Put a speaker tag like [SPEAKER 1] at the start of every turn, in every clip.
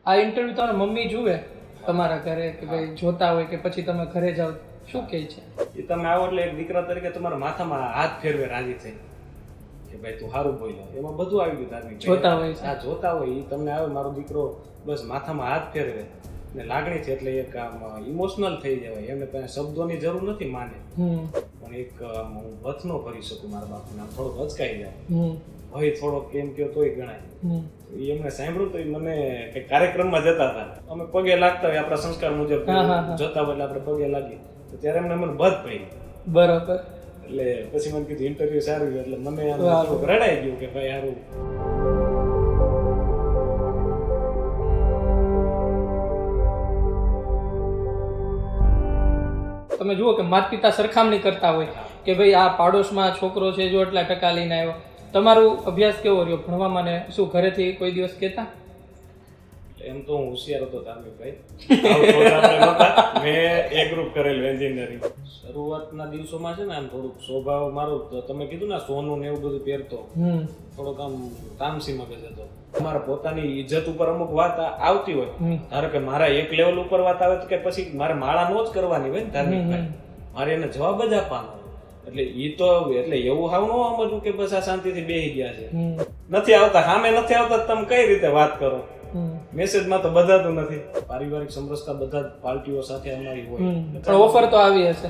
[SPEAKER 1] આ ઇન્ટરવ્યુ તમારા મમ્મી જુએ તમારા ઘરે કે ભાઈ જોતા હોય કે પછી તમે ઘરે જાઓ શું કહે છે?
[SPEAKER 2] એ તમે આવો એટલે એક દીકરા તરીકે તમારા માથામાં હાથ ફેરવે રાજી થઈ કે ભાઈ તું સારું બોલ્યો, એમાં બધું આવી ગયું ધાર્મિક.
[SPEAKER 1] જોતા હોય છે.
[SPEAKER 2] આ જોતા હોય એ તમને આવે મારો દીકરો બસ માથામાં હાથ ફેરવે ને લાગણી છે એટલે એક આમ ઇમોશનલ થઈ જવાય. એમને પાસે શબ્દોની જરૂર નથી માને, પણ એક હું વથ ન કરી શકું મારા બાપને, આમ થોડોક હચકાઈ જાય, ભય થોડોક કેમ કયો તોય ગણાય. એ એમને સાંભળ્યું તો એ મને કઈ કાર્યક્રમમાં જતા હતા, અમે પગે લાગતા હોય આપણા સંસ્કાર મુજબ જતા હોય એટલે આપણે પગે લાગીએ તો ત્યારે એમને મને બધ પડી.
[SPEAKER 1] બરોબર.
[SPEAKER 2] એટલે પછી મને કીધું ઇન્ટરવ્યુ સારું ગયું, એટલે મને આમ થોડુંક રડાઈ ગયું કે ભાઈ સારું.
[SPEAKER 1] તમે જુઓ કે માતા પિતા સરખામણી કરતા હોય કે ભાઈ આ પાડોશમાં છોકરો છે જો એટલા ટકા લઈને આવ્યો. તમારું અભ્યાસ કેવો રહ્યો ભણવામાં ને શું ઘરેથી કોઈ દિવસ કહેતા?
[SPEAKER 2] એમ તો હું હોશિયાર હતો ધાર્મિકભાઈ, મેં એ ગ્રુપ કરેલું એન્જિનિયરિંગ. શરૂઆતના દિવસોમાં છે ને આમ થોડુંક સ્વભાવ મારો તમે કીધું ને સોનું ને એવું બધું પહેરતો, થોડોક આમ તામસી મગજ હતો. મારા પોતાની ઇજ્જત ઉપર અમુક વાત આવતી હોય, ધારો કે મારા એક લેવલ ઉપર વાત આવે તો કે પછી મારે માળા નો જ કરવાની હોય ને ધાર્મિકભાઈ, મારે એને જવાબ જ આપવાનો. એટલે ઈ તો એટલે એવું હાવ ન સમજવું કે બસ આ શાંતિથી બેસી ગયા છે, નથી આવતા સામે નથી આવતા તમે કઈ રીતે વાત કરો. મેસેજમાં તો બધાતું નથી. પારિવારિક સમરસતા બધા પાર્ટીઓ સાથે અમારી હોય,
[SPEAKER 1] પણ ઓફર તો આવી હશે.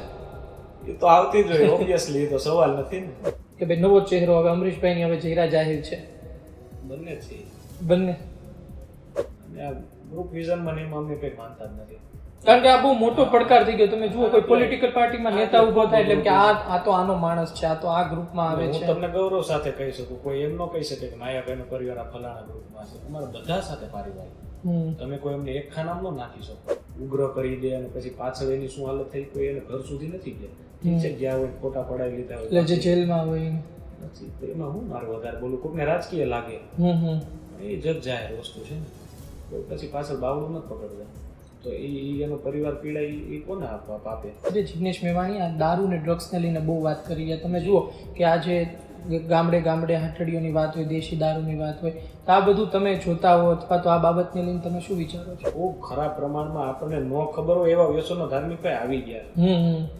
[SPEAKER 2] એ તો આવતી જ હોય ઓબ્વિયસલી, એ તો સવાલ નથી ને
[SPEAKER 1] કે ભાઈ નવો ચહેરો હવે અમરીશભાઈ ની હવે ચહેરા જાહેર છે.
[SPEAKER 2] બંને છે
[SPEAKER 1] બંને.
[SPEAKER 2] અને આ ગ્રુપ વિઝનમાં ને એમાં અમને કઈ માનતા જ નથી,
[SPEAKER 1] કારણ કે આ બહુ મોટો પડકાર થઈ ગયો. તમે જુઓ કોઈ પોલિટિકલ પાર્ટીમાં નેતા ઉભો થાય એટલે કે આ તો આનો માણસ છે, આ તો આ ગ્રુપમાં આવે છે.
[SPEAKER 2] હું તમને ગૌરવ સાથે કહી શકું, કોઈ એમ ન કહી શકે કે માયાભાઈનો પરિવાર આ ફલાણા ગ્રુપમાં છે. અમારા બધા સાથે પારિવારિક, તમે કોઈ એમને એક ખાનામાં ન નાખી શકો. ઉગ્ર કરી દે અને પછી પાછળ એની શું હાલત થઈ કોઈ એને ઘર સુધી નથી ગયા, ગયા હોય ખોટા પડાવી લીધા હોય
[SPEAKER 1] એટલે જે જેલમાં હોય
[SPEAKER 2] નથી, તો એમાં હું મારે વધારે બોલું. કોઈને રાજકીય લાગે એ જગ જાહેર વસ્તુ છે ને, કોઈ પછી પાછળ બાવડું નથી પકડતા, તો એ એનો પરિવાર પીડાય એ કોને આપે?
[SPEAKER 1] જિગ્નેશ મેવાણી આ દારૂ ને ડ્રગ્સને લઈને બહુ વાત કરી રહ્યા. તમે જુઓ કે આજે ગામડે ગામડે હથડિયોની વાત હોય, દેશી દારૂની વાત હોય, તો આ બધું તમે જોતા હો અથવા તો આ બાબતને લઈને તમે શું વિચારો છો?
[SPEAKER 2] બહુ ખરાબ પ્રમાણમાં આપણને ન ખબર હોય એવા વ્યસનો ધાર્મિકભાઈ આવી ગયા.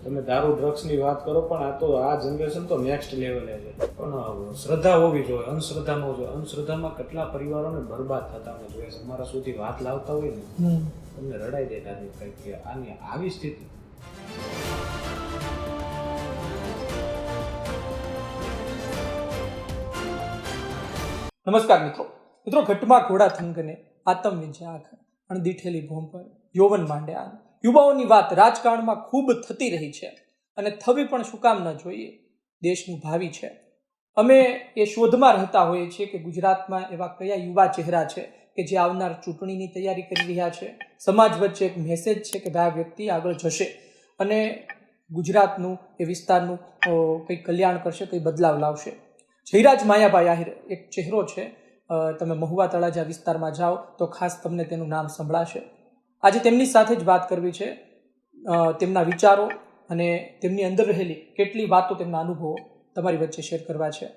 [SPEAKER 2] તમે દારૂ ડ્રગ્સ ની વાત કરો, પણ આ તો આ જનરેશન તો નેક્સ્ટ લેવલે છે. પણ શ્રદ્ધા હોવી જોઈએ, અંધશ્રદ્ધા ન જોઈએ. અંધશ્રદ્ધામાં કેટલા પરિવારોને બરબાદ થતા અમે જોઈએ છે. અમારા સુધી વાત લાવતા હોય ને તમને રડાઈ દે ધાર્મિકભાઈ કે આની આવી સ્થિતિ.
[SPEAKER 1] નમસ્કાર મિત્રો. ઘટમાં ઘોડા થંગને આતમ વિંજે આંખ અણદીઠેલી ભૂમ પર યૌવન માંડે આન. યુવાઓની વાત રાજકારણમાં ખૂબ થતી રહી છે અને થવી પણ શું કામ ન જોઈએ. દેશનું ભાવિ છે. અમે એ શોધમાં રહેતા હોઈએ છીએ કે ગુજરાતમાં એવા કયા યુવા ચહેરા છે કે જે આવનાર ચૂંટણીની તૈયારી કરી રહ્યા છે. સમાજ વચ્ચે એક મેસેજ છે કે ભાઈ આ વ્યક્તિ આગળ જશે અને ગુજરાતનું એ વિસ્તારનું કંઈક કલ્યાણ કરશે, કંઈ બદલાવ લાવશે. જયરાજ માયાભાઈ આહિર એક ચહેરો છે. તમે મહુવા તળાજા વિસ્તારમાં જાઓ તો ખાસ તમને તેનું નામ સંભળાશે. આજે તેમની સાથે જ વાત કરવી છે. તેમના વિચારો અને તેમની અંદર રહેલી કેટલી વાતો, તેમના અનુભવો તમારી વચ્ચે શેર કરવા છે.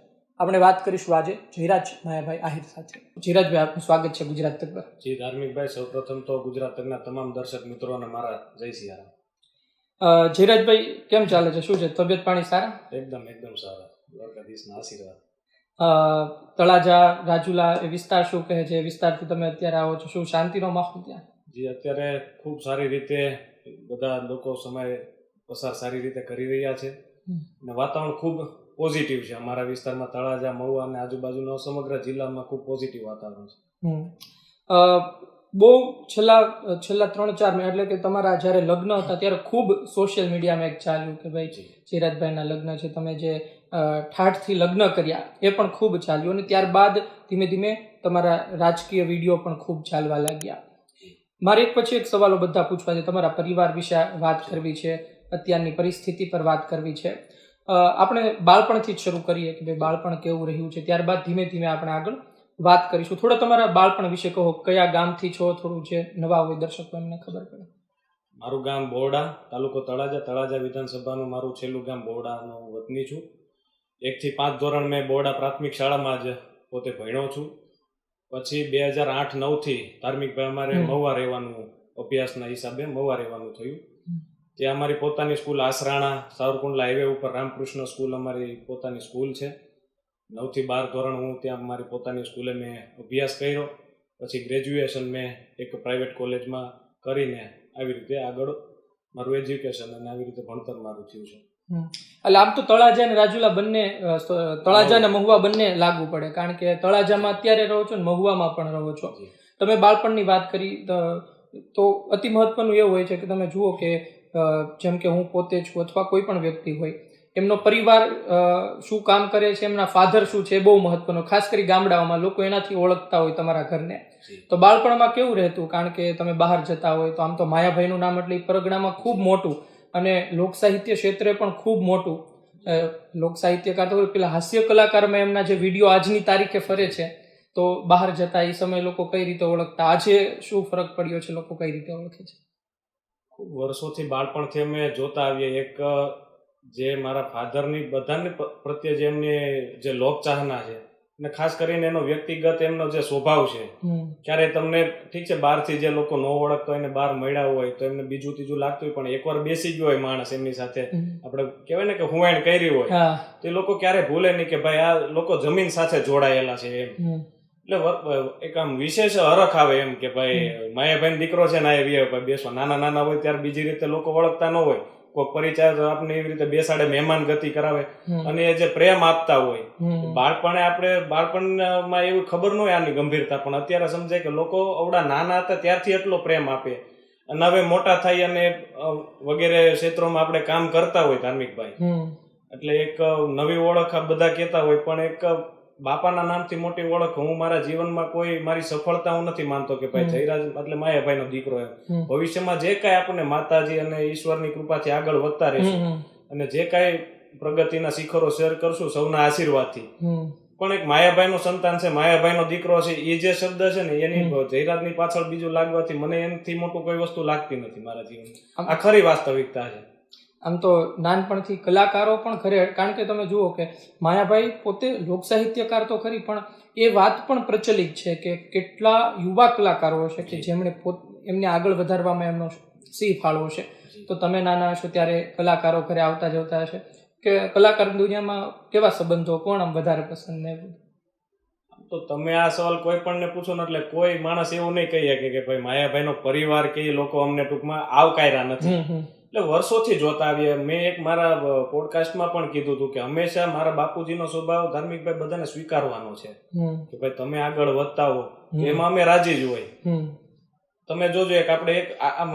[SPEAKER 1] આપણે વાત કરીશું આજે જયરાજ માયાભાઈ આહિર સાથે. જયરાજભાઈ, આપનું સ્વાગત છે ગુજરાત તક પર.
[SPEAKER 2] જી ધાર્મિકભાઈ, સૌપ્રથમ તો ગુજરાત તકના તમામ દર્શક મિત્રોને મારા જય સિયારામ.
[SPEAKER 1] જયરાજભાઈ, કેમ ચાલે છે? શું છે, તબિયત પાણી સારા?
[SPEAKER 2] એકદમ સારા, દ્વારકાધીશના આશીર્વાદ.
[SPEAKER 1] તળાજા, રાજુલા એ વિસ્તાર શું કહે છે? એ વિસ્તારથી તમે અત્યારે આવો છો, શું શાંતિનો માહોલ ત્યાં?
[SPEAKER 2] જી, અત્યારે ખૂબ સારી રીતે બધા લોકો સમય પસાર સારી રીતે કરી રહ્યા છે અને વાતાવરણ ખૂબ પોઝિટિવ છે. અમારા વિસ્તારમાં તળાજા, મહુવા અને આજુબાજુના સમગ્ર જિલ્લામાં ખૂબ પોઝિટિવ વાતાવરણ છે.
[SPEAKER 1] બહુ છેલ્લા 3-4 મહિના એટલે કે તમારા જ્યારે લગ્ન હતા ત્યારે ખૂબ સોશિયલ મીડિયામાં એક ચાલ્યું કે ભાઈ જયરાજભાઈના લગ્ન છે, તમે જે ઠાઠથી લગ્ન કર્યા એ પણ ખૂબ ચાલ્યું અને ત્યારબાદ ધીમે ધીમે તમારા રાજકીય વિડીયો પણ ખૂબ ચાલવા લાગ્યા. મારે એક પછી એક સવાલો બધા પૂછવા છે. તમારા પરિવાર વિશે વાત કરવી છે, અત્યારની પરિસ્થિતિ પર વાત કરવી છે. આપણે બાળપણથી જ શરૂ કરીએ કે ભાઈ બાળપણ કેવું રહ્યું છે, ત્યારબાદ ધીમે ધીમે આપણે આગળ વાત કરીશું. થોડા તમારા બાળપણ વિશે કહો. કયા ગામથી છો? થોડું જે નવા હોય દર્શકો એમને ખબર પડે.
[SPEAKER 2] મારું ગામ બોરડા, તાલુકો તળાજા વિધાનસભાનું મારું છેલ્લું ગામ બોરડાનો વતની છું. 1 થી 5 ધોરણ મેં બોરડા પ્રાથમિક શાળામાં જ પોતે ભણ્યો છું. પછી 2008-9 થી ધાર્મિકભાઈ અમારે મહુવા રહેવાનું, અભ્યાસના હિસાબે મહુવા રહેવાનું થયું. ત્યાં અમારી પોતાની સ્કૂલ આસરાણા સાવરકુંડલા હાઈવે ઉપર રામકૃષ્ણ સ્કૂલ અમારી પોતાની સ્કૂલ છે. 9 થી 12 ધોરણ હું ત્યાં મારી પોતાની સ્કૂલે મેં અભ્યાસ કર્યો. પછી ગ્રેજ્યુએશન મેં એક પ્રાઇવેટ કોલેજમાં કરીને આવી રીતે આગળ મારું એજ્યુકેશન અને આવી રીતે ભણતર મારું થયું છે.
[SPEAKER 1] એટલે આમ તો તળાજા અને રાજુલા બંને, તળાજા અને મહુવા બંને લાગુ પડે, કારણ કે તળાજામાં અત્યારે રહો છો ને મહુવામાં પણ રહો છો. તમે બાળપણની વાત કરી તો અતિ મહત્વનું એવું હોય છે કે તમે જુઓ કે જેમ કે હું પોતે છું અથવા કોઈ પણ વ્યક્તિ હોય, એમનો પરિવાર શું કામ કરે છે, એમના ફાધર શું છે, એ બહુ મહત્વનું. ખાસ કરી ગામડાઓમાં લોકો એનાથી ઓળખતા હોય તમારા ઘરને. તો બાળપણમાં કેવું રહેતું, કારણ કે તમે બહાર જતા હોય તો આમ તો માયાભાઈનું નામ એટલે પરગણામાં ખૂબ મોટું અને લોકસાહિત્ય ક્ષેત્રે પણ ખૂબ મોટું. લોકસાહિત્યકાર તો પેલા હાસ્ય કલાકારમાં એમના જે વિડીયો આજની તારીખે ફરે છે, તો બહાર જતા એ સમયે લોકો કઈ રીતે ઓળખતા, આજે શું ફરક પડ્યો છે, લોકો કઈ રીતે ઓળખે છે?
[SPEAKER 2] ખૂબ વર્ષોથી બાળપણથી અમે જોતા આવીએ. એક જે મારા ફાધરની બધાને પ્રત્યે જે એમની જે લોકચાહના છે, અને ખાસ કરીને એનો વ્યક્તિગત એમનો જે સ્વભાવ છે, ક્યારે તમને ઠીક છે બહારથી જે લોકો ન ઓળખતા હોય ને બહાર મળ્યા હોય તો એમને બીજું ત્રીજું લાગતું હોય, પણ એકવાર બેસી ગયો હોય માણસ એમની સાથે, આપણે કહેવાય ને કે હુંવાણ કરી હોય, તો એ લોકો ક્યારે ભૂલે નહીં કે ભાઈ આ લોકો જમીન સાથે જોડાયેલા છે એમ. એટલે એક આમ વિશેષ હરખ આવે એમ કે ભાઈ માયાભાઈ દીકરો છે ને આ ભાઈ બેસો. નાના નાના હોય ત્યારે બીજી રીતે લોકો ઓળખતા ન હોય, કોઈ પરિચય આપણે એવી રીતે બેસાડે, મહેમાન ગતિ કરાવે અને એ જે પ્રેમ આપતા હોય. બાળપણમાં એવી ખબર ન હોય આની ગંભીરતા, પણ અત્યારે સમજાય કે લોકો અવડા નાના હતા ત્યારથી એટલો પ્રેમ આપે. અને હવે મોટા થઈ અને વગેરે ક્ષેત્રોમાં આપણે કામ કરતા હોય ધાર્મિકભાઈ, એટલે એક નવી ઓળખ બધા કહેતા હોય, પણ એક બાપાના નામથી મોટી ઓળખ હું મારા જીવનમાં કોઈ મારી સફળતા હું નથી માનતો કે ભાઈ જયરાજ એટલે માયાભાઈનો દીકરો એમ. ભવિષ્યમાં જે કાંઈ આપણને માતાજી અને ઈશ્વરની કૃપાથી આગળ વધતા રહેશું અને જે કાંઈ પ્રગતિના શિખરો શેર કરશું સૌના આશીર્વાદથી, પણ એક માયાભાઈનું સંતાન છે, માયાભાઈનો દીકરો છે, એ જે શબ્દ છે ને એની જયરાજની પાછળ બીજું લાગવાથી મને એનાથી મોટું કોઈ વસ્તુ લાગતી નથી મારા જીવનમાં. આ ખરી વાસ્તવિકતા છે.
[SPEAKER 1] આમ તો નાનપણથી કલાકારો પણ ખરે, કારણ કે તમે જુઓ કે માયાભાઈ પોતે લોકસાહિત્યકાર તો ખરી, પણ એ વાત પણ પ્રચલિત છે કે કેટલા યુવા કલાકારો હશે કે જેમણે એમને આગળ વધારવામાં એમનો સિંહ ફાળો છે. તો તમે નાના હશો ત્યારે કલાકારો ઘરે આવતા જતા હશે, કે કલાકાર દુનિયામાં કેવા સંબંધો, કોણ આમ વધારે પસંદ ને?
[SPEAKER 2] તો તમે આ સવાલ કોઈ પણ ને પૂછો ને એટલે કોઈ માણસ એવું નહીં કહી શકે કે ભાઈ માયાભાઈનો પરિવાર કે લોકો અમને ટૂંકમાં આવકાર્યા નથી. એટલે વર્ષોથી જોતા આવીએ. મેં એક મારા પોડકાસ્ટમાં પણ કીધું હતું કે હંમેશા મારા બાપુજીનો સ્વભાવ ધાર્મિકભાઈ બધાને સ્વીકારવાનો છે કે ભાઈ તમે આગળ વધતા હો એમાં અમે રાજી જ હોય. તમે જોજો એક આપણે એક આમ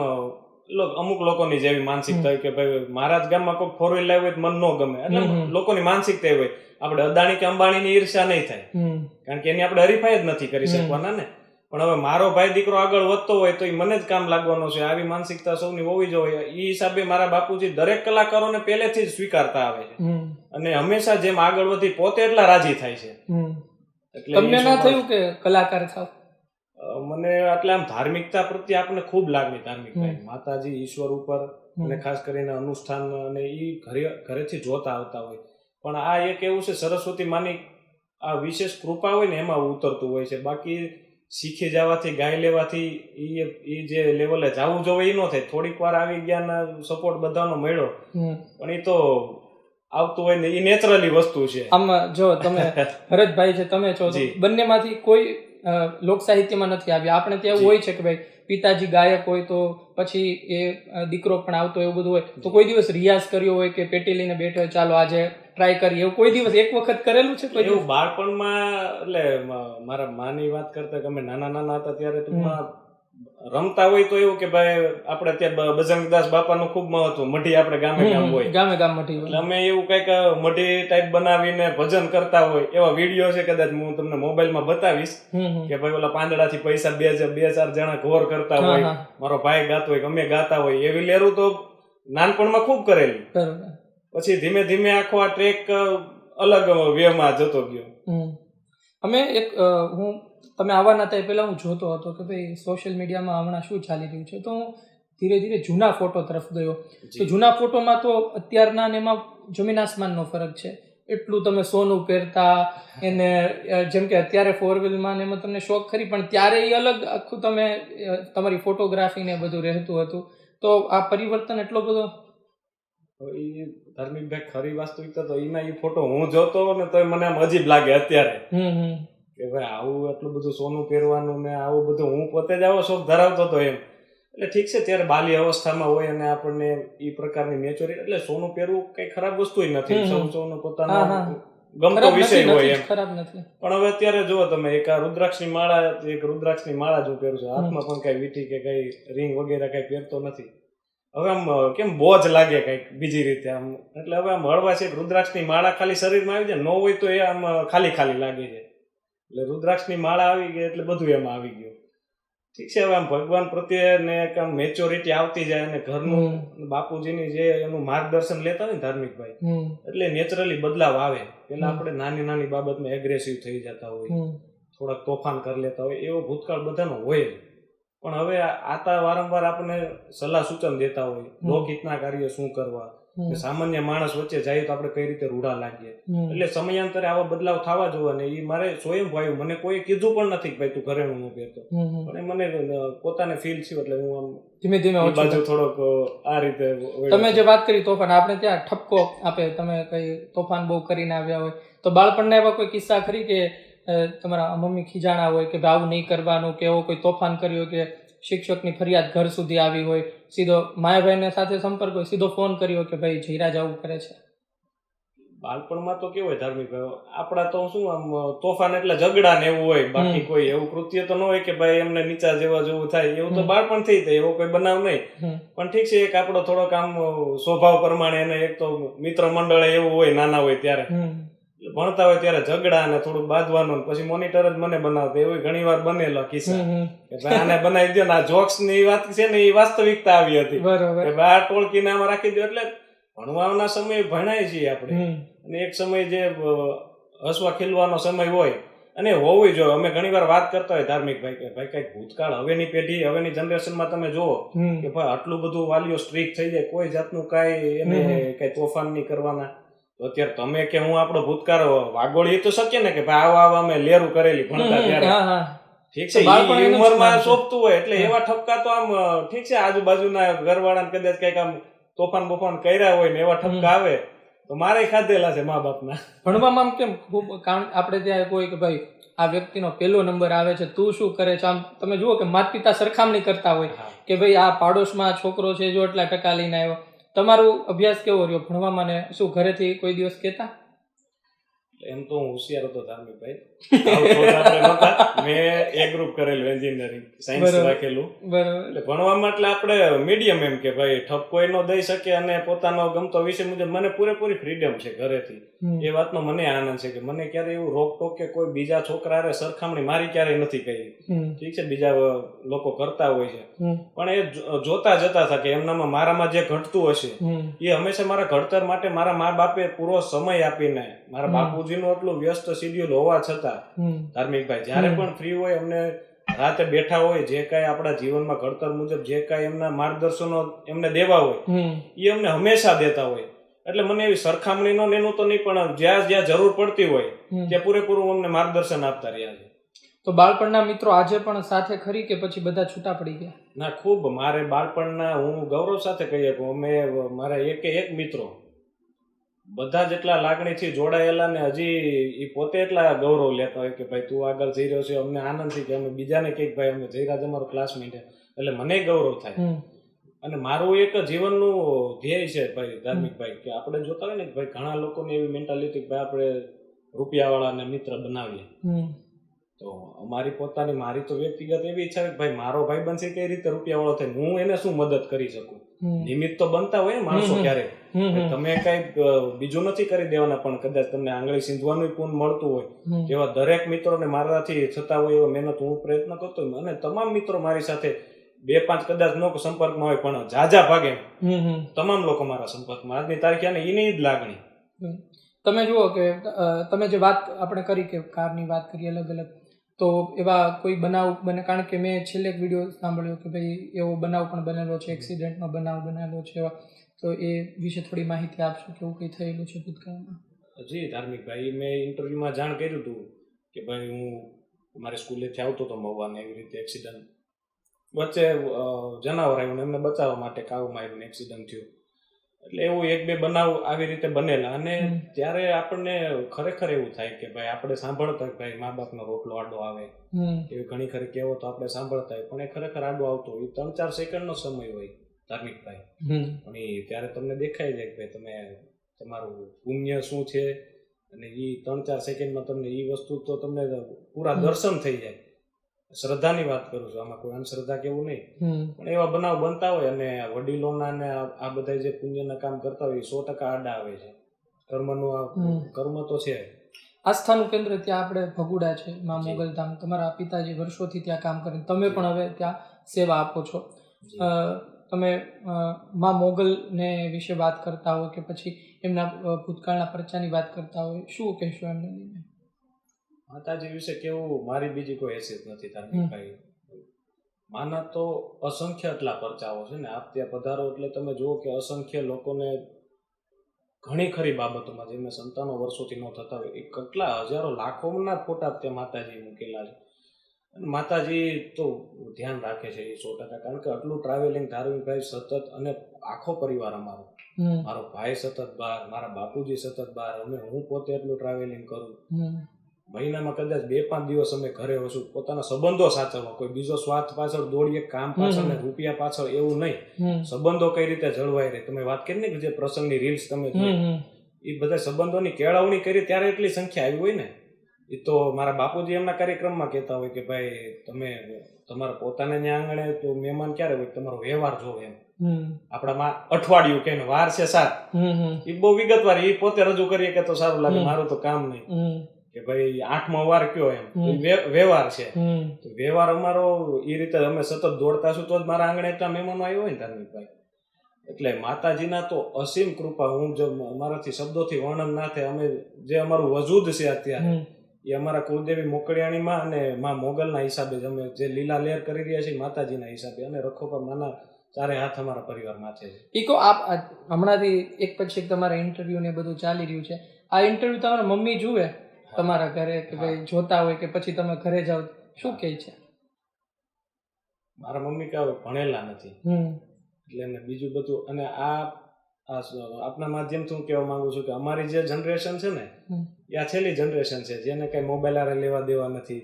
[SPEAKER 2] અમુક લોકોની જેવી માનસિકતા હોય કે ભાઈ મારા જ ગામમાં કોઈ 4 વ્હીલ લાવ્યું હોય તો મન ન ગમે, એટલે લોકોની માનસિકતા હોય આપણે અદાણી કે અંબાણીની ઈર્ષ્યા નહીં થાય, કારણ કે એની આપણે હરીફાઈ જ નથી કરી શકવાના ને. પણ હવે મારો ભાઈ દીકરો આગળ વધતો હોય તો એ મને જ કામ લાગવાનો છે, આવી માનસિકતા સૌની હોવી જોઈએ. એ હિસાબે મારા બાપુજી દરેક કલાકારોને પહેલેથી જ સ્વીકારતા આવે છે અને હંમેશા જેમ આગળ વધી પોતે એટલા રાજી થાય છે.
[SPEAKER 1] એટલે તમને ના થયું કે કલાકાર થાવ?
[SPEAKER 2] મને એટલે આમ ધાર્મિકતા પ્રત્યે આપણને ખૂબ લાગણી ધાર્મિકતા, માતાજી ઈશ્વર ઉપર અને ખાસ કરીને અનુષ્ઠાન અને એ ઘરેથી જોતા આવતા હોય. પણ આ એક એવું છે સરસ્વતી માની આ વિશેષ કૃપા હોય ને એમાં ઉતરતું હોય છે. બાકી શીખી જવાથી ગાઈ લેવાથી એ જે લેવલે જવું જોઈએ એ ન થાય. થોડીક વાર આવી ગયા સપોર્ટ બધાનો મળ્યો, પણ એ તો આવતું હોય ને એ નેચરલી વસ્તુ છે.
[SPEAKER 1] આમ જો તમે ભરતભાઈ છે, તમે છો, બંનેમાંથી કોઈ લોક સાહિત્યમાં નથી આવ્યા. આપણે ત્યાં એવું હોય છે કે ભાઈ પિતાજી ગાયક હોય તો પછી એ દીકરો પણ આવતો એવું બધું હોય, તો કોઈ દિવસ રિયાઝ કર્યો હોય કે પેટી લઈને બેઠો હોય ચાલો આજે ટ્રાય કરીએ, એવું કોઈ દિવસ એક વખત કરેલું છે? કોઈ
[SPEAKER 2] એવું બાળપણમાં એટલે મારા માની વાત કરતા કે અમે નાના હતા ત્યારે ટૂંકમાં રમતા હોય તો એવું કે ભાઈ આપણે ત્યાં બજરંગદાસ બાપાનું ખૂબ મહત્વ, મઢી આપણે ગામે હોય,
[SPEAKER 1] ગામ મઢી હોય,
[SPEAKER 2] એટલે અમે એવું કઈક મઢી ટાઈપ બનાવીને ભજન કરતા હોય એવા વિડીયો છે, કદાચ હું તમને મોબાઈલમાં બતાવીશ કે ભાઈ ઓલા પાંદડાથી પૈસા 2-4 જણા ઘોર કરતા હોય, મારો ભાઈ ગાતો હોય, અમે ગાતા હોય, એવી લેરું તો નાનપણમાં ખૂબ કરેલી. પછી ધીમે ધીમે આખો આ ટ્રેક અલગ વેમાં જતો ગયો.
[SPEAKER 1] અમે એક તમે આવવાના હતા પહેલા હું જોતો હતો કે ભાઈ સોશિયલ મીડિયામાં હમણાં શું ચાલી રહ્યું છે, તો હું ધીરે ધીરે જૂના ફોટો તરફ ગયો. તો જૂના ફોટોમાં તો અત્યારના ને એમાં જમીન આસમાનનો ફરક છે. એટલું તમે સોનું પહેરતા એને જેમ કે અત્યારે 4-wheelમાં ને એમાં તમને શોખ ખરી, પણ ત્યારે એ અલગ આખું તમે તમારી ફોટોગ્રાફી ને બધું રહેતું હતું. તો આ પરિવર્તન એટલો બધો
[SPEAKER 2] એ ધાર્મિક ભાઈ ખરી વાસ્તવિકતા તો એના એ ફોટો હું જોતો ને તો મને આમ અજીબ લાગે અત્યારે કે ભાઈ આવું એટલું બધું સોનું પહેરવાનું ને આવું બધું હું પોતે જ આવો શોખ ધરાવતો હતો એમ. એટલે ઠીક છે ત્યારે બાલ્ય અવસ્થામાં હોય અને આપણને એ પ્રકારની મેચ્યોરિટી, એટલે સોનું પહેરવું કઈ ખરાબ વસ્તુ નથી, સૌનો પોતાનો ગમતો વિષય હોય એમ.
[SPEAKER 1] ખરાબ નથી.
[SPEAKER 2] પણ હવે અત્યારે જુઓ તમે એક રુદ્રાક્ષની માળા જ હું પહેરું છું, હાથમાં પણ કઈ વીંટી કે કઈ રિંગ વગેરે કઈ પહેરતો નથી. હવે આમ કેમ બોજ લાગે કઈક બીજી રીતે આમ. એટલે હવે આમ હળવા છે રુદ્રાક્ષની માળા ખાલી શરીરમાં આવી જાય, ન હોય તો એ આમ ખાલી ખાલી લાગે છે. એટલે રુદ્રાક્ષની માળા આવી ગઈ એટલે બધું એમાં આવી ગયું. ઠીક છે, હવે આમ ભગવાન પ્રત્યે ને આમ મેચ્યોરિટી આવતી જાય અને ઘરનું બાપુજીની જે એનું માર્ગદર્શન લેતા હોય ને ધાર્મિક ભાઈ, એટલે નેચરલી બદલાવ આવે. પેલા આપણે નાની નાની બાબતમાં એગ્રેસિવ થઈ જતા હોય, થોડાક તોફાન કરી લેતા હોય, એવો ભૂતકાળ બધાનો હોય જ. પણ હવે આતા વારંવાર આપણને સલાહ સૂચન દેતા હોય, લોકહિતના કાર્ય શું કરવા, સામાન્ય માણસ વચ્ચે જાય તો આપણે કઈ રીતે રૂઢા લાગીએ. એટલે સમયાંતરે આવા બદલાવ થવા જોવે ને એ મારે સ્વયં ભાઈ, મને કોઈ કીધું પણ નથી કે ભાઈ તું ઘરેણું ન પહેરતો, પણ મને પોતાને ફીલ થયું એટલે હું આમ ધીમે ધીમે બાજુ થોડોક આ રીતે.
[SPEAKER 1] તમે જે વાત કરી તોફાન, આપણે ત્યાં ઠપકો આપે, તમે કઈ તોફાન બહુ કરીને આવ્યા હોય તો બાળપણના એવા કોઈ કિસ્સા ખરી કે તમારા મમ્મી ખીજાણા હોય કે ભાઈ આવું નહીં કરવાનું, કે એવો કોઈ તોફાન કર્યો કે શિક્ષકની ફરિયાદ ઘર સુધી આવી હોય, સીધો માયાભાઈને સાથે સંપર્ક હોય, સીધો ફોન કર્યો કે ભાઈ જયરાજ આવું કરે છે?
[SPEAKER 2] બાળપણમાં તો કેવું હોય ધાર્મિક, આપડા તો શું આમ તોફાન એટલે ઝઘડા ને એવું હોય, બાકી કોઈ એવું કૃત્ય તો ન હોય કે ભાઈ એમને નીચા જેવા જેવું થાય, એવું તો બાળપણ થઈ જાય, એવો કોઈ બનાવ નહીં. પણ ઠીક છે, એક આપણો થોડોક આમ સ્વભાવ પ્રમાણે એને એક તો મિત્ર મંડળ એવું હોય, નાના હોય ત્યારે ભણતા હોય ત્યારે ઝઘડા અને થોડુંક બાંધવાનું, પછી મોનિટર જ મને બનાવતા, એવું ઘણી વાર બનેલો કિસ્સા કે ભાઈ આને બનાવી દો ને. આ જોક્સ ની વાત છે ને એ વાસ્તવિકતા આવી હતી કે ભાઈ આ ટોળકીને આમાં રાખી દો. એટલે ભણવાના સમયે ભણાય છીએ આપણે, અને એક સમય જે હસવા ખીલવાનો સમય હોય અને હોવી જોઈએ. અમે ઘણી વાર વાત કરતા હોય ધાર્મિક ભાઈ કે ભાઈ કઈક ભૂતકાળ હવેની પેઢી હવેની જનરેશનમાં તમે જુઓ કે ભાઈ આટલું બધું વાલીઓ સ્ટ્રીક થઈ જાય, કોઈ જાતનું કઈ એને કઈ તોફાન નહીં કરવાના. તો અત્યારે તમે કે હું આપણો ભૂતકાળ વાગોળી તો શકીએ ને કે ભાઈ આવા અમે લેરું કરેલી ભણતા ત્યારે, ઠીક છે, એ ઉંમરમાં સોંપતું હોય એટલે એવા ઠપકા તો આમ ઠીક છે, આજુબાજુના ઘરવાળાને કદાચ કઈક આમ તોફાન બોફાન કર્યા હોય ને એવા ઠપકા આવે તો મારે ખાધેલા છે મા બાપના.
[SPEAKER 1] ભણવામાં આમ કેમ ખૂબ આપણે ત્યાં કોઈ કે ભાઈ આ વ્યક્તિનો પહેલો નંબર આવે છે, તું શું કરે છે, આમ તમે જુઓ કે માતા પિતા સરખામણી કરતા હોય કે ભાઈ આ પાડોશમાં છોકરો છે જો એટલા ટકા લઈને આવ્યો. તમારું અભ્યાસ કેવો રહ્યો ભણવામાં, ને શું ઘરેથી કોઈ દિવસ કહેતા?
[SPEAKER 2] એમ તો હું હોશિયાર હતો ધાર્મિક ભાઈ, મેં એ ગ્રુપ કરેલું એન્જિનિયરિંગ સાયન્સ રાખેલું. એટલે ભણવામાં એટલે આપણે મીડિયમ એમ કે ભાઈ ઠપકો ન દઈ શકે અને પોતાનો ગમતો વિષય મુજબ મને પૂરેપૂરી ફ્રીડમ છે ઘરેથી. એ વાતનો મને આનંદ છે કે મને ક્યારે એવું રોકટોક કે કોઈ બીજા છોકરા સરખામણી મારી ક્યારેય નથી કરી. ઠીક છે, બીજા લોકો કરતા હોય છે, પણ એ જોતા જતા હતા કે એમનામાં મારામાં જે ઘટતું હશે એ હંમેશા મારા ઘડતર માટે મારા મા બાપે પૂરો સમય આપીને, મારા બાપુજીનું એટલું વ્યસ્ત શિડ્યુલ હોવા છતાં ધાર્મિકભાઈ જયારે પણ ફ્રી હોય અમને રાતે બેઠા હોય, જે કાંઈ આપણા જીવનમાં ઘડતર મુજબ જે કાંઈ એમના માર્ગદર્શનો એમને દેવા હોય એ અમને હંમેશા દેતા હોય. એટલે મને એવી સરખામણીનો એનું તો નહીં, પણ જ્યાં જ્યાં જરૂર પડતી હોય ત્યાં પૂરેપૂરું અમને માર્ગદર્શન આપતા રહ્યા છે.
[SPEAKER 1] તો બાળપણના મિત્રો આજે પણ સાથે ખરી કે પછી બધા છૂટા પડી ગયા?
[SPEAKER 2] ના, ખૂબ. મારે બાળપણના હું ગૌરવ સાથે કહી શકું, અમે મારા એક મિત્રો બધા જ એટલા લાગણીથી જોડાયેલા ને હજી એ પોતે એટલા ગૌરવ લેતા હોય કે ભાઈ તું આગળ જઈ રહ્યો છે, અમને આનંદ છે કે અમે બીજાને કઈક ભાઈ અમે જયરાજ અમારો ક્લાસમેટ છે, એટલે મને ગૌરવ થાય. અને મારું એક જીવનનું ધ્યેય છે ભાઈ ધાર્મિક ભાઈ કે આપણે જોતા હોય ને કે ભાઈ ઘણા લોકોની એવી મેન્ટાલિટી ભાઈ આપણે રૂપિયાવાળાને મિત્ર બનાવીએ, તો અમારી પોતાની મારી તો વ્યક્તિગત એવી ઈચ્છા કે ભાઈ મારો ભાઈ બનશે કઈ રીતે રૂપિયાવાળો થાય, હું એને શું મદદ કરી શકું. નિમિત્ત તો બનતા હોય માણસો ક્યારેક, તમે કઈ બીજું નથી કરી દેવાના, પણ કદાચ તમને આંગળી સીંધવાનું પૂન મળતું હોય એવા દરેક મિત્રોને મારાથી થતા હોય એવા મહેનત હું પ્રયત્ન કરતો હોય. અને તમામ મિત્રો મારી સાથે 2-5 કદાચ લોકો સંપર્કમાં હોય, પણ જાજા ભાગે તમામ લોકો મારા સંપર્કમાં આજની તારીખે અને એની જ લાગણી.
[SPEAKER 1] તમે જુઓ કે તમે જે વાત આપણે કરી કે કારની વાત કરી અલગ અલગ, તો એવા કોઈ બનાવ બને? કારણ કે મેં છેલ્લે એક વિડીયો સાંભળ્યો કે ભાઈ એવો બનાવ પણ બનેલો છે, એક્સિડન્ટનો બનાવ બનેલો છે, તો એ વિશે થોડી માહિતી આપશો, કેવું કંઈ થયેલું છે ભૂતકાળમાં?
[SPEAKER 2] જી ધાર્મિકભાઈ, મેં ઇન્ટરવ્યુમાં જાણ કર્યું હતું કે ભાઈ હું મારી સ્કૂલેથી આવતો હતો મહુવાને, એવી રીતે એક્સિડન્ટ વચ્ચે જનાવર આવ્યું ને એમને બચાવવા માટે કાબુમાં આવ્યું ને એક્સિડન્ટ થયું. એટલે એવું એક બે બનાવ આવી રીતે બનેલા, અને ત્યારે આપણને ખરેખર એવું થાય કે ભાઈ આપણે સાંભળતા હોય ભાઈ મા બાપનો રોટલો આડો આવે, એવી ઘણી ખરી કહેવતો આપણે સાંભળતા હોય, પણ એ ખરેખર આડો આવતો હોય. 3-4 સેકન્ડનો સમય હોય ધાર્મિકભાઈ, પણ એ ત્યારે તમને દેખાય જાય કે ભાઈ તમે તમારું પુણ્ય શું છે, અને એ 3-4 સેકન્ડમાં તમને એ વસ્તુ તો તમને પૂરા દર્શન થઈ જાય. શ્રદ્ધાની વાત કરું છું, આમાં કોઈ અંધશ્રદ્ધા કેવું નહીં, પણ એવા બનાવ બનતા હોય અને વડીલોના ને આ બધા જે પુણ્યના કામ કરતા હોય 100% આડા આવે છે. કર્મનું આ કર્મ તો છે.
[SPEAKER 1] આસ્થાનું કેન્દ્ર ત્યાં આપણે ભગુડા છે, મા મોગલધામ. તમારા પિતાજી વર્ષોથી ત્યાં કામ કરે, તમે પણ હવે ત્યાં સેવા આપો છો. તમે મા મોગલને વિશે વાત કરતા હોય કે પછી એમના ભૂતકાળના પરચાની વાત કરતા હોય, શું કહેશો એમને લઈને?
[SPEAKER 2] માતાજી વિશે કેવું મારી બીજી કોઈ હેસિયત નથી ધાર્મિકભાઈ. માના તો અસંખ્ય એટલા પરચાઓ છે ને, આપ ત્યાં પધારો એટલે તમે જુઓ કે અસંખ્ય લોકોને ઘણી ખરી બાબતોમાં જેમને સંતાનો વર્ષોથી ન થતા હોય, એ કેટલા હજારો લાખોના ફોટા ત્યાં માતાજી મૂકેલા છે. અને માતાજી તો ધ્યાન રાખે છે એ 100%, કારણ કે આટલું ટ્રાવેલિંગ ધાર્મિકભાઈ સતત, અને આખો પરિવાર અમારો, મારો ભાઈ સતત બહાર, મારા બાપુજી સતત બહાર, હું પોતે એટલું ટ્રાવેલિંગ કરું. મહિનામાં કદાચ 2-5 દિવસ અમે ઘરે હશું, પોતાના સંબંધો સાચવવા, કોઈ બીજો સ્વાર્થ પાછળ દોડીએ, કામ પાછળ ને રૂપિયા પાછળ, એવું નહીં. સંબંધો કઈ રીતે જળવાઈ રહે, તમે વાત કરી ને કે જે પ્રસંગની રીલ્સ તમે જોઈ, એ બધા સંબંધોની કેળવણી કરી ત્યારે એટલી સંખ્યા આવી હોય ને. એ તો મારા બાપુજી એમના કાર્યક્રમમાં કહેતા હોય કે ભાઈ તમે તમારા પોતાને ત્યાં આંગણે તો મહેમાન ક્યારે હોય, તમારો વ્યવહાર જોવે એમ. આપણામાં અઠવાડિયું કે વાર છે 7, એ બહુ વિગતવાર એ પોતે રજૂ કરીએ કે તો સારું લાગે, મારું તો કામ નહીં કે ભાઈ 8મો વાર કયો એમ, વ્યવહાર છે. તો વ્યવહાર અમારો એ રીતે અમે સતત દોડતા છું, તો જ મારા આંગણે એટલા મહેમાનો આવ્યો હોય ને ધાર્મિકભાઈ. એટલે માતાજીના તો અસીમ કૃપા, હું જો અમારાથી શબ્દોથી વર્ણન ના થાય. અમે જે અમારું વજૂદ છે અત્યારે, એ અમારા કુળદેવી મોકળિયાણીમાં અને મા મોગલના હિસાબે જ અમે જે લીલા લહેર કરી રહ્યા છીએ માતાજીના હિસાબે, અને રખોપા માના ચારે હાથ અમારા પરિવારમાં છે. એ કહો, આપ હમણાંથી એક પછી એક તમારા ઇન્ટરવ્યુ ને બધું ચાલી રહ્યું છે, આ ઇન્ટરવ્યુ તમારા મમ્મી જુએ તમારા ઘરે કે ભાઈ જોતા હોય, કે પછી તમે ઘરે જાઓ, શું કહે છે? મારા મમ્મી કહે ભણેલા નથી એટલે એને બીજું બધું, અને આપના માધ્યમથી હું કહેવા માંગુ છું કે અમારી જે જનરેશન છે ને, એ આ છેલ્લી જનરેશન છે જેને કઈ મોબાઈલ આરે લેવા દેવા નથી,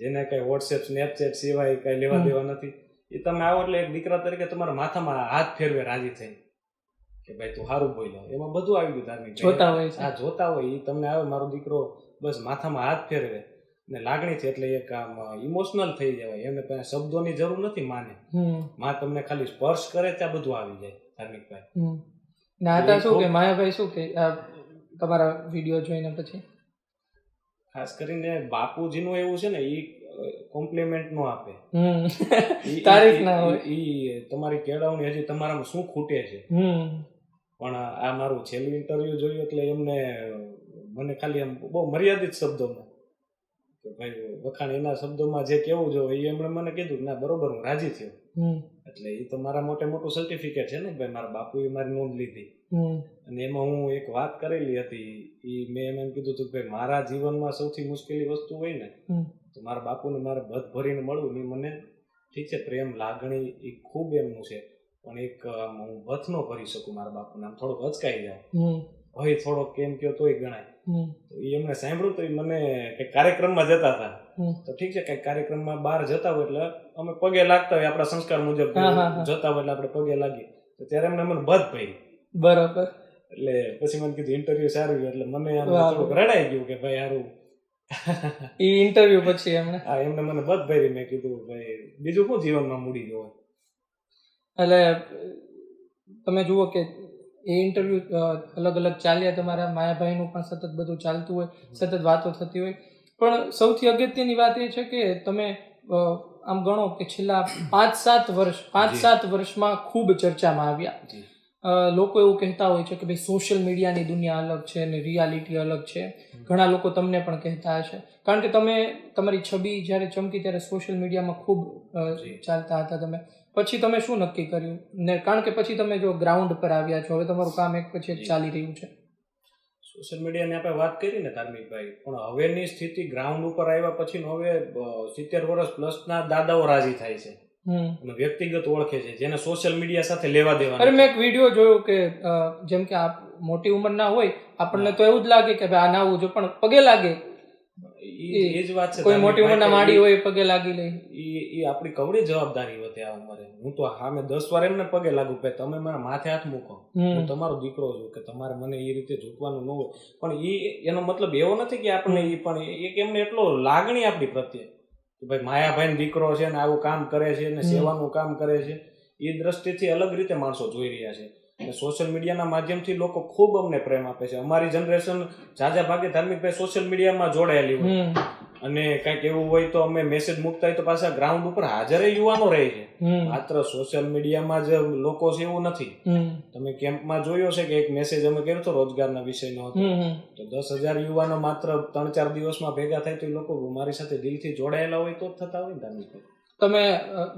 [SPEAKER 2] જેને કઈ વોટ્સએપ સ્નેપચેટ સિવાય કઈ લેવા દેવા નથી. એ તમે આવો એટલે એક દીકરા તરીકે તમારા માથામાં હાથ ફેરવે રાજી થઈ કે ભાઈ તું સારું બોલ્યો, એમાં બધું આવી ગયું ધાર્મિક. જોતા હોય એ તમને આવે, મારો દીકરો બસ માથામાં હાથ ફેરવે ને લાગણીથી, એટલે એક આમ ઇમોશનલ થઈ જવાય. એને કઈ શબ્દોની જરૂર નથી માને, માં તમને ખાલી સ્પર્શ કરે ત્યાં બધું આવી જાય ધાર્મિકભાઈ. નાતા શું કે માયાભાઈ શું કે તમારા વિડીયો જોઈને પછી? ખાસ કરીને બાપુજીનું એવું છે ને, એ કોમ્પ્લિમેન્ટ નો આપે, તારીફ ના હોય, ઈ તમારી કેળવણી હજી તમારામાં શું ખૂટે છે. પણ આ મારું છેલ્લું ઇન્ટરવ્યુ જોયું એટલે એમને મને ખાલી આમ બહુ મર્યાદિત શબ્દોમાં કે ભાઈ વખાણ એના શબ્દોમાં જે કેવું જોઈએ એમણે મને કીધું ના બરોબર, હું રાજી થયો. એટલે એ તો મારા મોટું સર્ટિફિકેટ છે ને ભાઈ, મારા બાપુએ મારી નોંધ લીધી. અને એમાં હું એક વાત કરેલી હતી, એ મેં એમ કીધું હતું કે ભાઈ મારા જીવનમાં સૌથી મુશ્કેલી વસ્તુ હોય ને તો મારા બાપુને મારે બધ ભરીને મળવું. એ મને ઠીક છે, પ્રેમ લાગણી એ ખૂબ એમનું છે, પણ એક હું બથ ન ભરી શકું મારા બાપુને, આમ થોડોક અચકાઈ જાય, ભય થોડોક કેમ કયો તોય ગણાય. તો એ એમને સાંભળ્યું તો એ મને કઈક કાર્યક્રમમાં જતા હતા, તો ઠીક છે કઈક કાર્યક્રમમાં બહાર જતા હોય એટલે અમે પગે લાગતા હોય, આપણા સંસ્કાર મુજબ જતા હોય એટલે આપણે પગે લાગીએ, તો ત્યારે એમને મને બધ ભરી. બરાબર. એટલે પછી મને કીધું ઇન્ટરવ્યુ સારું ગયું, એટલે મને થોડુંક રડાઈ ગયું કે ભાઈ સારું. એ ઇન્ટરવ્યુ પછી એમને મને બધ ભરી. મેં કીધું ભાઈ બીજું શું જીવનમાં મૂડી જોવાય. એટલે તમે જુઓ કે એ ઇન્ટરવ્યુ અલગ અલગ ચાલ્યા, તમારા માયાભાઈનું પણ સતત બધું ચાલતું હોય, સતત વાતો થતી હોય. પણ સૌથી અગત્યની વાત એ છે કે તમે આમ ગણો કે છેલ્લા 5-7 વર્ષમાં ખૂબ ચર્ચામાં આવ્યા. લોકો એવું કહેતા હોય છે કે ભાઈ સોશિયલ મીડિયાની દુનિયા અલગ છે અને રિયાલિટી અલગ છે. ઘણા લોકો તમને પણ કહેતા હશે, કારણ કે તમે તમારી છબી જ્યારે ચમકી ત્યારે સોશિયલ મીડિયામાં ખૂબ ચાલતા હતા. તમે પછી તમે શું નક્કી કર્યું ને? કારણ કે પછી તમે જો ગ્રાઉન્ડ પર આવ્યા છો, હવે તમારું કામ એક પછી એક ચાલી રહ્યું છે. સોશિયલ મીડિયાની આપણે વાત કરી ને ધાર્મિકભાઈ, પણ હવેની સ્થિતિ ગ્રાઉન્ડ ઉપર આવ્યા પછી હવે 70 વર્ષ પ્લસના દાદાઓ રાજી થાય છે અને વ્યક્તિગત ઓળખે છે, જેને સોશિયલ મીડિયા સાથે લેવા દેવા.
[SPEAKER 1] અરે મેં એક વિડીયો જોયો કે જેમ કે આ મોટી ઉંમરના હોય આપણને તો એવું જ લાગે કે ભાઈ આ ના આવું જો, પણ પગે લાગે.
[SPEAKER 2] એ જ વાત છે,
[SPEAKER 1] કોઈ મોટી ઉંમરના માડી હોય પગે લાગી લે.
[SPEAKER 2] એ આપણી કવડી જવાબદારી વધે આ ઉંમરે. હું તો હા મેં 10 વાર એમને પગે લાગુ કે તમે મારા માથે હાથ મૂકો, હું તમારો દીકરો છું, કે તમારે મને એ રીતે ઝૂકવાનું ન હોય. પણ એનો મતલબ એવો નથી કે આપણને પણ એક એમને એટલો લાગણી આપણી પ્રત્યે કે ભાઈ માયાભાઈ દીકરો છે ને આવું કામ કરે છે ને સેવાનું કામ કરે છે, એ દ્રષ્ટિથી અલગ રીતે માણસો જોઈ રહ્યા છે. અને સોશિયલ મીડિયાના માધ્યમથી લોકો ખૂબ અમને પ્રેમ આપે છે. અમારી જનરેશન ઝાઝા ભાગે ધાર્મિકભાઈ સોશિયલ મીડિયામાં જોડાયેલી હોય અને કંઈક એવું હોય તો અમે મેસેજ મૂકતા હોય તો પાછા ગ્રાઉન્ડ ઉપર હાજર યુવાનો રહે છે. માત્ર સોશિયલ મીડિયામાં જ લોકો છે એવું નથી. તમે કેમ્પમાં જોયો છે કે એક મેસેજ અમે કર્યો હતો રોજગારના વિષયનો હતો, તો 10,000 યુવાનો માત્ર 3-4 દિવસમાં ભેગા થાય તો એ લોકો મારી સાથે દિલથી જોડાયેલા હોય તો જ થતા હોય ને ધાર્મિકભાઈ.
[SPEAKER 1] તમે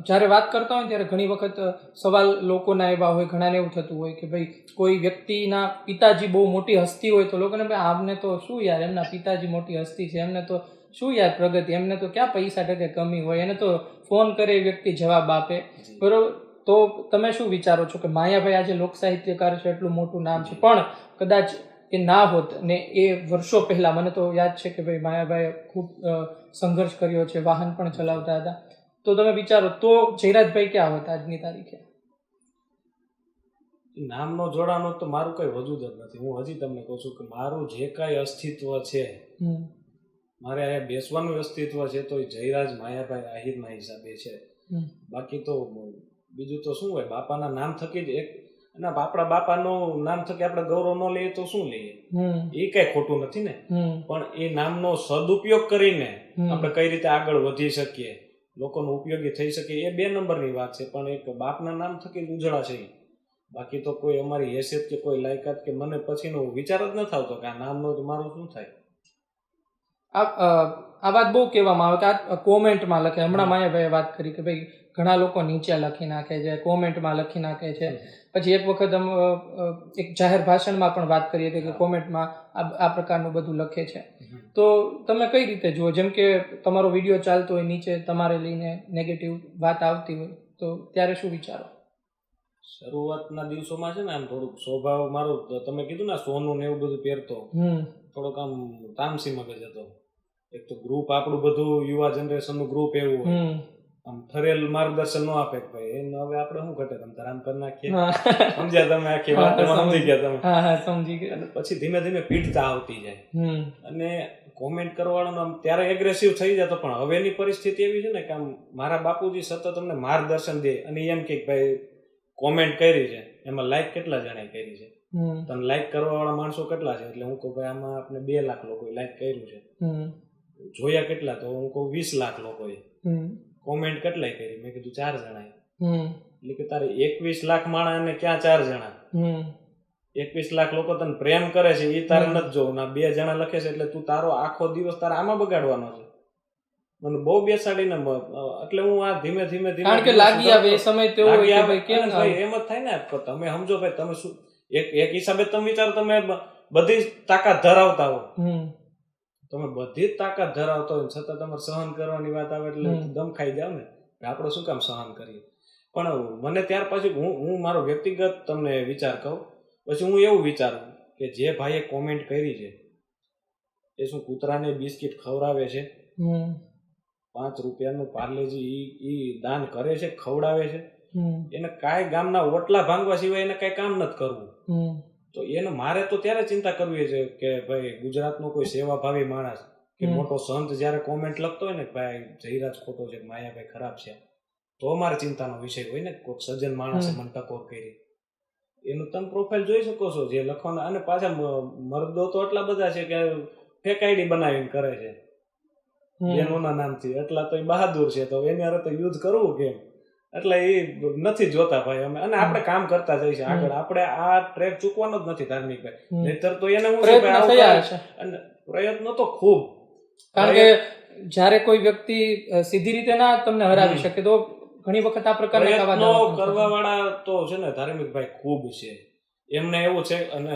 [SPEAKER 1] જ્યારે વાત કરતા હોય ત્યારે ઘણી વખત સવાલ લોકોના એવા હોય, ઘણાને એવું થતું હોય કે ભાઈ કોઈ વ્યક્તિના પિતાજી બહુ મોટી હસ્તી હોય તો લોકોને ભાઈ આમને તો શું યાર, એમના પિતાજી મોટી હસ્તી છે, એમને તો શું યાર પ્રગતિ, એમને તો ક્યાં પૈસા ટકે કમી હોય, એને તો ફોન કરે વ્યક્તિ જવાબ આપે, બરોબર. તો તમે શું વિચારો છો કે માયાભાઈ આજે લોક સાહિત્યકાર છે, એટલું મોટું નામ છે, પણ કદાચ એ ના હોત ને એ વર્ષો પહેલા, મને તો યાદ છે કે ભાઈ માયાભાઈએ ખૂબ સંઘર્ષ કર્યો છે, વાહન પણ ચલાવતા હતા, તો તમે વિચારો તો જયરાજભાઈ ક્યાં હોત આજની તારીખે?
[SPEAKER 2] નામનો જોડાનો તો મારું કઈ વજૂદ જ નથી. હું હજી તમને કહું છું કે મારું જે કાંઈ અસ્તિત્વ છે, મારે અહીંયા બેસવાનું અસ્તિત્વ છે તો એ જયરાજ માયાભાઈ આહિરના હિસાબે છે. બાકી તો બીજું તો શું હોય, બાપાના નામ થકી જ એક, અને આપણા બાપાનું નામ થકી આપણે ગૌરવ ન લઈએ તો શું લઈએ, એ કઈ ખોટું નથી ને. પણ એ નામનો સદુપયોગ કરીને આપણે કઈ રીતે આગળ વધી શકીએ, લોકોનો ઉપયોગી થઈ શકે, એ 2 નંબરની વાત છે. પણ એક બાપના નામ થકી ઉજળા છે, બાકી તો કોઈ અમારી હેસિયત કે કોઈ લાયકાત કે મને પછીનો વિચાર જ ન આવતો કે આ નામનો તો મારું શું થાય.
[SPEAKER 1] આ વાત બહુ કહેવામાં આવે કે આ કોમેન્ટમાં લખે. હમણાં માયાભાઈએ વાત કરી કે ભાઈ ઘણા લોકો નીચે લખી નાખે છે, કોમેન્ટમાં લખી નાખે છે. પછી એક વખત એક જાહેર ભાષણમાં પણ વાત કરી હતી કે કોમેન્ટમાં આ પ્રકારનું બધું લખે છે. તો તમે કઈ રીતે જુઓ, જેમ કે તમારો વિડીયો ચાલતો હોય, નીચે તમારે લઈને નેગેટિવ વાત આવતી હોય, તો ત્યારે શું વિચારો?
[SPEAKER 2] શરૂઆતના દિવસોમાં છે ને આમ થોડુંક સ્વભાવ મારો, તમે કીધું ને સોનું ને એવું બધું પહેરતો, થોડોક આમ તામસી મગજ હતો. એક તો ગ્રુપ આપણું બધું યુવા જનરેશનનું ગ્રુપ એવું હોય, આમ ઠરેલ માર્ગદર્શન ન આપે કે ભાઈ એને હવે આપણે શું ઘટે તમે આરામ કરી નાખીએ, સમજ્યા તમે આખી વાત? સમજી ગયા તમે?
[SPEAKER 1] સમજી ગયા.
[SPEAKER 2] અને પછી ધીમે ધીમે પીડતા આવતી જાય અને કોમેન્ટ કરવાનો આમ ત્યારે એગ્રેસિવ થઈ જતો. પણ હવેની પરિસ્થિતિ એવી છે ને કે આમ મારા બાપુજી સતત અમને માર્ગદર્શન દે અને એમ કે ભાઈ કોમેન્ટ કરી છે, એમાં લાઈક કેટલા જણાએ કરી છે, તને લાઈક કરવા વાળા માણસો કેટલા છે? એટલે હું કહું ભાઈ આમાં આપણે 2 લાખ લોકોએ લાઈક કર્યું છે. જોયા કેટલા? તો હું કહું 20 લાખ લોકોએ. કોમેન્ટ કેટલાય કરી? મેં કીધું 4 જણાએ. એટલે કે તારે 21 લાખ માણસને ક્યાં 4 જણા? 21 લાખ લોકો તને પ્રેમ કરે છે એ તારે નથી જોવું, ના 2 જણા લખે છે એટલે તું તારો આખો દિવસ તારે આમાં બગાડવાનો છે. મને બહુ બેસાડીને, એટલે હું આ ધીમે ધીમે
[SPEAKER 1] કારણ કે લાગી આવે એ સમય તેવો હોય કે ભાઈ કેમ
[SPEAKER 2] ભાઈ એમ જ થાય ને. તમે સમજો ભાઈ, તમે શું એક હિસાબે તમે વિચારો, તમે બધી તાકાત ધરાવતા હો, તમે બધી જ તાકાત ધરાવતા હોય છતાં તમારે સહન કરવાની વાત આવે એટલે દમ ખાઈ જાવ ને, આપણે શું કામ સહન કરીએ. પણ મને ત્યાર પછી હું મારો વ્યક્તિગત તમને વિચાર કહું, પછી હું એવું વિચારું કે જે ભાઈએ કોમેન્ટ કરી છે એ શું કૂતરાને બિસ્કિટ ખવડાવે છે? 5 રૂપિયાનું પાર્લેજી ઈ દાન કરે છે, ખવડાવે છે? એને કાંઈ ગામના ઓટલા ભાંગવા સિવાય એને કાંઈ કામ નથી કરવું. તો એને મારે તો ત્યારે ચિંતા કરવી છે કે ભાઈ ગુજરાતનો કોઈ સેવાભાવી માણસ કે મોટો સંત જયારે કોમેન્ટ લખતો હોય ને ભાઈ જયરાજ ખોટો છે, માયાભાઈ ખરાબ છે, તો મારે ચિંતાનો વિષય હોય ને. કોઈક સજ્જન માણસે મને ટકોર કરી, એનું તમે પ્રોફાઇલ જોઈ શકો છો જે લખવાના. અને પાછા મર્દો તો એટલા બધા છે કે ફેક આઈડી બનાવીને કરે છે બહેનોના નામથી, એટલા તો એ બહાદુર છે, તો એની હારે તો યુઝ કરવું કેમ? એટલે એ નથી જોતા ભાઈ અમે. અને આપણે કામ કરતા જઈએ છીએ આગળ, આપણે આ ટ્રેક ચૂકવાનો જ નથી ધાર્મિકભાઈ. નહીતર તો એને હું પ્રયત્ન તો ખૂબ,
[SPEAKER 1] કારણ કે જ્યારે કોઈ વ્યક્તિ સીધી રીતે ના તમને હરાવી શકે તો ઘણી વખત આ પ્રકારના
[SPEAKER 2] પ્રયત્નો કરવા વાળા તો છે ને ધાર્મિકભાઈ ખૂબ છે. એમને એવું છે અને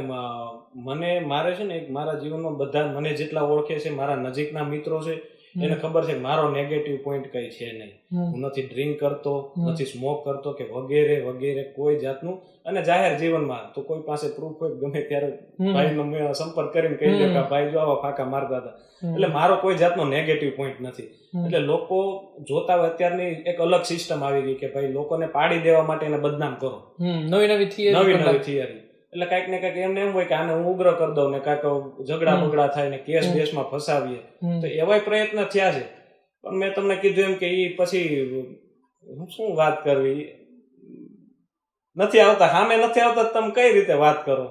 [SPEAKER 2] મારે છે ને એક મારા જીવનમાં બધા મને જેટલા ઓળખે છે મારા નજીકના મિત્રો છે એને ખબર છે કે મારો નેગેટિવ પોઈન્ટ કઈ છે નહીં. હું નથી ડ્રિંક કરતો, નથી સ્મોક કરતો કે વગેરે વગેરે કોઈ જાતનું. અને જાહેર જીવનમાં તો કોઈ પાસે પ્રૂફ હોય ગમે ત્યારે ભાઈનો મેં સંપર્ક કરીને કહી દે કે ભાઈ જો આવા ફાંકા મારતા હતા. એટલે મારો કોઈ જાતનો નેગેટિવ પોઈન્ટ નથી. એટલે લોકો જોતા હોય અત્યારની એક અલગ સિસ્ટમ આવી ગઈ કે ભાઈ લોકોને પાડી દેવા માટે એને બદનામ કરો, નવી નવી થિયરી. એટલે કઈક ને કઈક એમને એમ હોય કે આને હું ઉગ્ર કરી દઉં ને કાંઈક ઝઘડા બગડા થાય ને કેસ બેસમાં ફસાવીએ. તો એવાય પ્રયત્ન થયા છે. પણ મેં તમને કીધું એમ કે એ પછી શું વાત કરવી, નથી આવતા સામે નથી આવતા તમે કઈ રીતે વાત કરો,